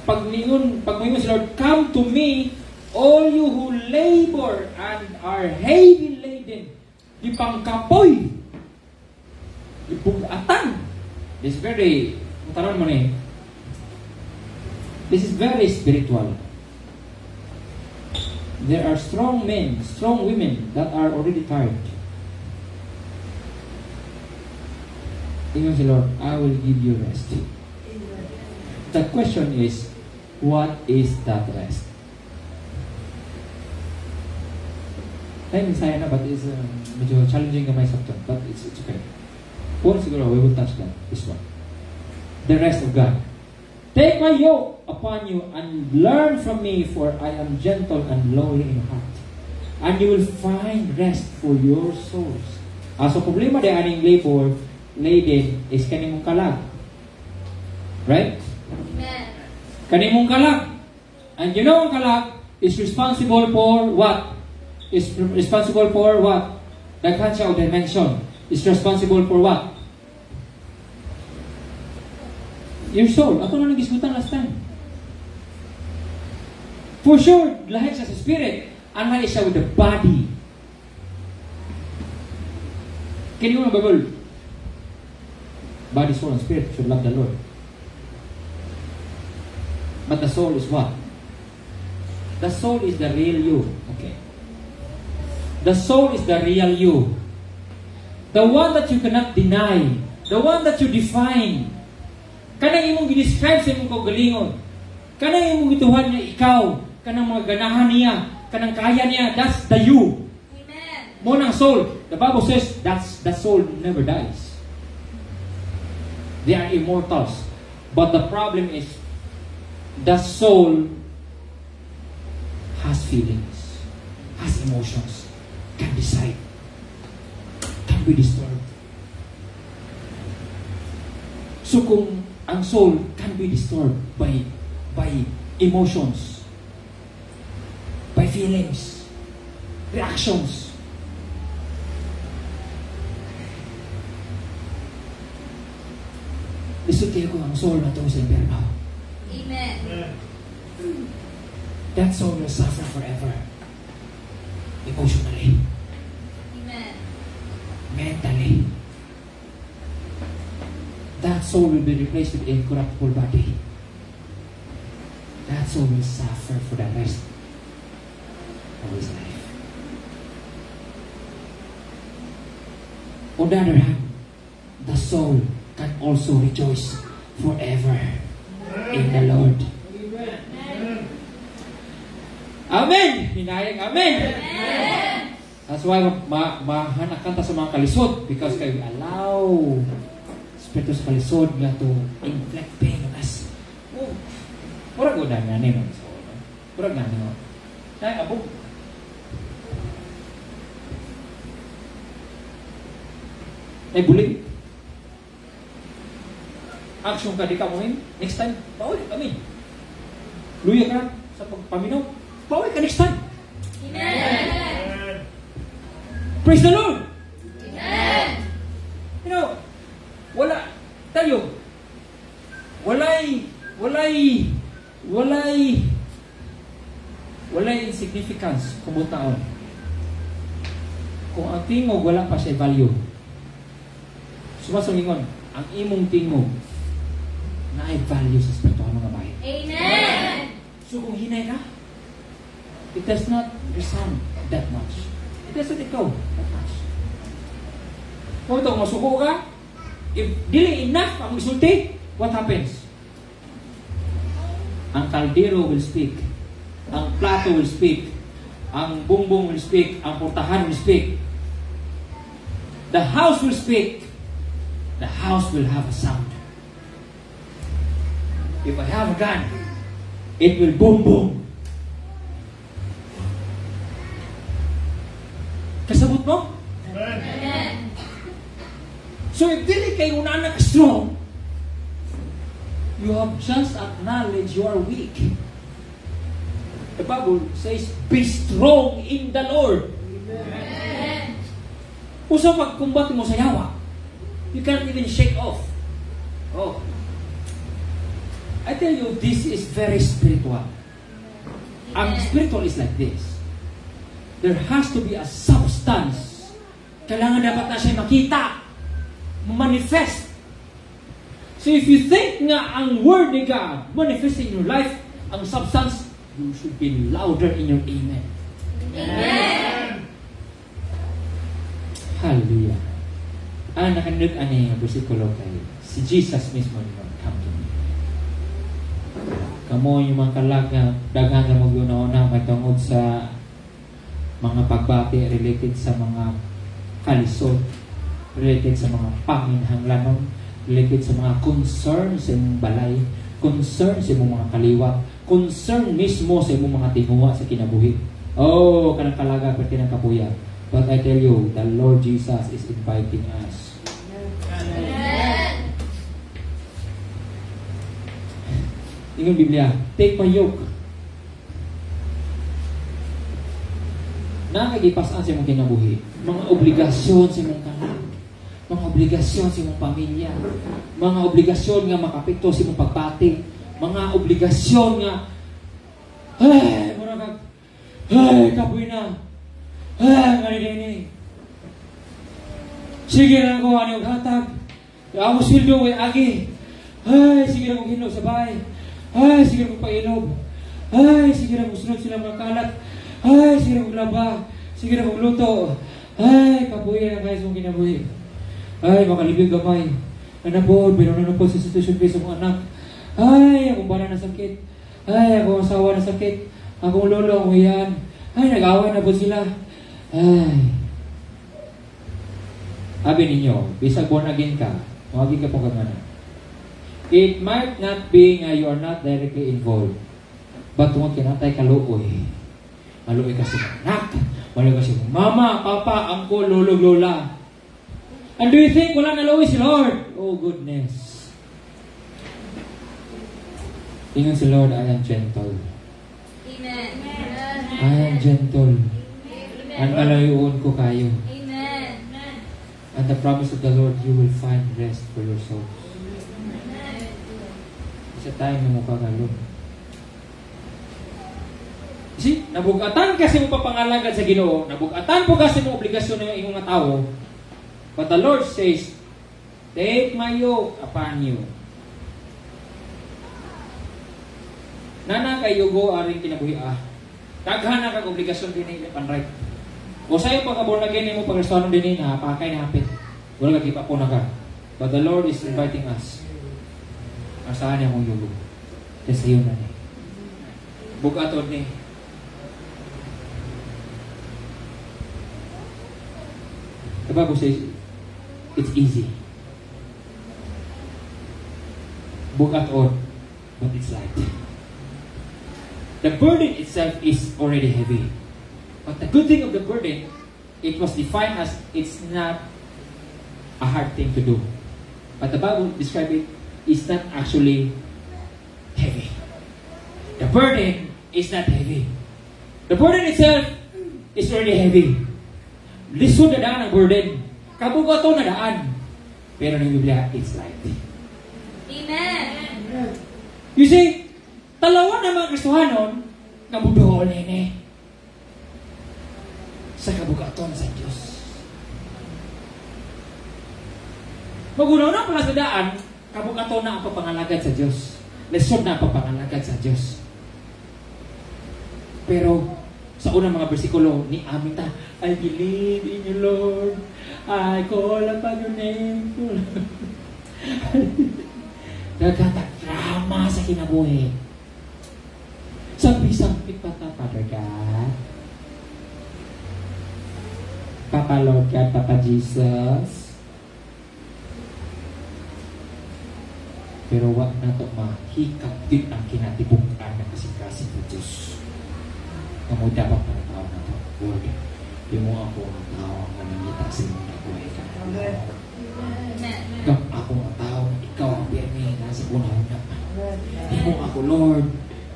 A: Pag mo si Lord, come to me, all you who labor and are heavy laden. Di pangkapoy. Di pugatan. This is very, mutaran mo na this is very spiritual. There are strong men, strong women that are already tired. Tingnan si Lord, I will give you rest. The question is, what is that rest? Time is high na, but it's medyo challenging gamay sabton, but it's okay. One siguro, we will touch that, this one. The rest of God. Take my yoke upon you and learn from me, for I am gentle and lowly in heart, and you will find rest for your souls. So problema de aning labor laden is kanimong kalag. Right?
B: Amen.
A: Kanimong kalag. And you know ang kalag is responsible for what? Is responsible for what? Daghan siya o dimension. Is responsible for what? Your soul. Ato na nagisgutan last time. For sure, lahat siya sa spirit. Unlike siya with the body. Can you know the Bible? Body, soul, and spirit should love the Lord. But the soul is what? The soul is the real you. Okay. The soul is the real you. The one that you cannot deny. The one that you define. Kanang imong gi-describe sa imong kaugalingon. Kanang imong gituhan niya ikaw. Kanang mga ganahan niya. Kanang kaya niya. That's the you.
B: Amen.
A: Mo ng soul. The Bible says that soul never dies. They are immortals. But the problem is the soul has feelings, has emotions, can decide, can be disturbed. So kung ang soul can be disturbed by emotions, by feelings, reactions, isulti ko ang soul na ito sa impyerno.
B: Amen.
A: That soul will suffer forever. Emotionally,
B: Amen.
A: mentally. That soul will be replaced with incorruptible body. That soul will suffer for the rest of his life. On the other hand, the soul can also rejoice forever in the Lord. Amen! Hinayang amen!
B: Amen.
A: That's why mahanak kanta sa mga kalisod because kayo allow Espiritu sa kalisod nga to inflict pain on us. Murag ko na nga nino. Murag nga nino. Ay, abo. Ay, bulig. Action ka di ka mo next time, bawal kami. Luya ka sa pagpaminaw. Bawal ka next time.
B: Amen.
A: Praise the Lord!
B: Amen.
A: You know, wala tayo. Walay insignificance kung taon. Kung ang tingog wala pa siya value. Sumasungingon, ang imong tingog na ay value sa espiritual mga bahay.
B: Amen.
A: So kung hinay ka, it does not resound that much. It doesn't echo that much. Kung ito, masuko ka, if dili enough ang isulti, what happens? Ang kaldero will speak. Ang plato will speak. Ang bungbong will speak. Ang portahan will speak. The house will speak. The house will have a sound. If I have a gun, it will boom boom. Kasabot mo?
B: Amen.
A: So if dili kayo na strong, you have just acknowledged you are weak. The Bible says, be strong in the Lord.
B: Amen.
A: Usa pagkumbat mo sa yawa, you can't even shake off. Oh. I tell you, this is very spiritual. Ang spiritual is like this. There has to be a substance. Kailangan dapat na siya makita. Manifest. So if you think nga ang word ni God manifest in your life, ang substance, you should be louder in your amen.
B: Amen.
A: Hallelujah. Ang nakanunod ani bersikulo kay si Jesus mismo ni come to me. Kamo yung mga kalag nga daghan nga mag-una-una may tungod sa mga pagbati related sa mga kalisod, related sa mga paminhanglanon, related sa mga concern sa imong balay, concern sa imong mga kaliwat, concern mismo sa imong mga tinguha sa kinabuhi. Oh, kanang kalaga pati ng kapuya. But I tell you, the Lord Jesus is inviting us.
B: Amen.
A: Ingon Biblia, take my yoke. Nakagipasan sa imong kinabuhi. Mga obligasyon sa imong kalag. Mga obligasyon sa imong pamilya. Mga obligasyon nga makapekto sa imong pagbati. Mga obligasyon nga kapoy na. Ganini. Sige na ko ano hatag. Ako sildo way agi. Sige na kong hinog sa bahay. Sige na kong painog. Sige na kong sunod sila mga kalat. Sige na kong laba. Sige na kong luto. Kapoy na guys mong kinabuhi. Makalibig gamay. Nanapod, binunanapod sa sitwasyon kayo sa mga anak. Akong bala na sakit. Akong asawa na sakit. Akong lolo, akong iyan. Nag-away na po sila. Sabi ninyo, bisag born again ka, mawagin ka pong kagana. It might not be nga you are not directly involved. But kung kinatay kaluoy, maluoy kasi anak, maluoy kasi mama, papa, angko, lolo, lola. And do you think wala naluoy si Lord? Oh goodness. Tingnan si Lord, I am gentle.
B: Amen.
A: I am gentle. Ang malayuon ko kayo.
B: Amen.
A: And the promise of the Lord, you will find rest for your souls. Sa time na mo kagalon. See, nabugatan kasi mo papangalagad sa Ginoo, nabugatan po kasi mo obligasyon ng imong tao. But the Lord says, take my yoke upon you. Nana kay yugo aring kinabuhi Daghan na kag obligasyon dinhi panray. O sayo pagkaborn-again mo pag-Kristiyanon dinhi na pakay na hapit. Wala ka kipa po na ka. But the Lord is inviting us. Asahan niya mong yugo. Kasi yun na niya. Bugatod ni. The Bible says, it's easy. Bugatod, but it's light. The burden itself is already heavy. But the good thing of the burden, it was defined as it's not a hard thing to do. But the Bible describes it, it's not actually heavy. The burden is not heavy. The burden itself is already heavy. Lisod na daan ang burden. Kabugato na daan. Pero ng Biblia, it's light.
B: Amen.
A: You see, talawa na mga Kristohanon nga budool nene sa kabugaton sa Diyos. Magunaw na pala sa daan, kabugaton na ang papangalagad sa Diyos. Lesson na ang papangalagad sa Diyos. Pero, sa unang mga bersikulo, ni amin ta, I believe in you, Lord. I call upon your name. Nagkatakrama sa kinabuhi. Sabi-sabi pa ta, Father God. Papa Lord God, Papa Jesus. Pero wag na ito mahikap din ang kinatibukan ng kasing-kasing ng Diyos. Kamu dapat mga tao na ito. Lord, di mo ako ang tao ang nangyita sa mga nabuhay ka. Ikaw ako ang tao na ikaw ang pirmi na sa una-una. Di mo ako, Lord,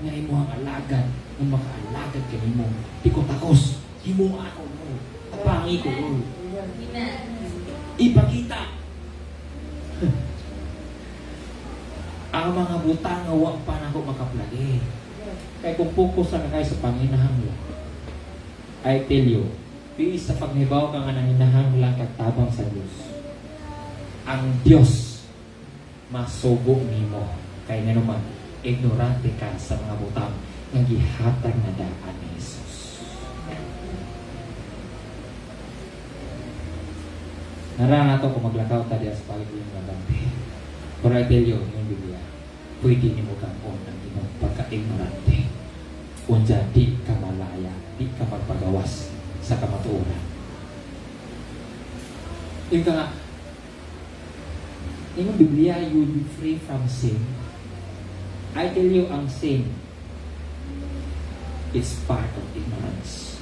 A: nga imo ang alagad, ng makaalagad ka mo. Di ko takos. Di mo ako, Lord. Tapangi ko, Lord. Ipakita. Ang mga butang nga wag pa na ako makaplagi. Kaya kung focus na kayo sa panginahanglan, I tell you, piis sa paghibaw ka nga nanginahanglan katabang sa Diyos. Ang Diyos masugo nimo kay nanuman ignorante ka sa mga butang ng gihatag na daan ni Jesus. Narana to kung maglakaw tayo sa pagiging maganda. Pero I tell you, yung Biblia, pwede ni mo kamon ang imong pagka-ignorante. Unja, di ka malaya, di ka magpagawas sa kamatuoran. Yung ka nga, yung Biblia, you will be free from sin. I tell you, ang sin, it's part of ignorance.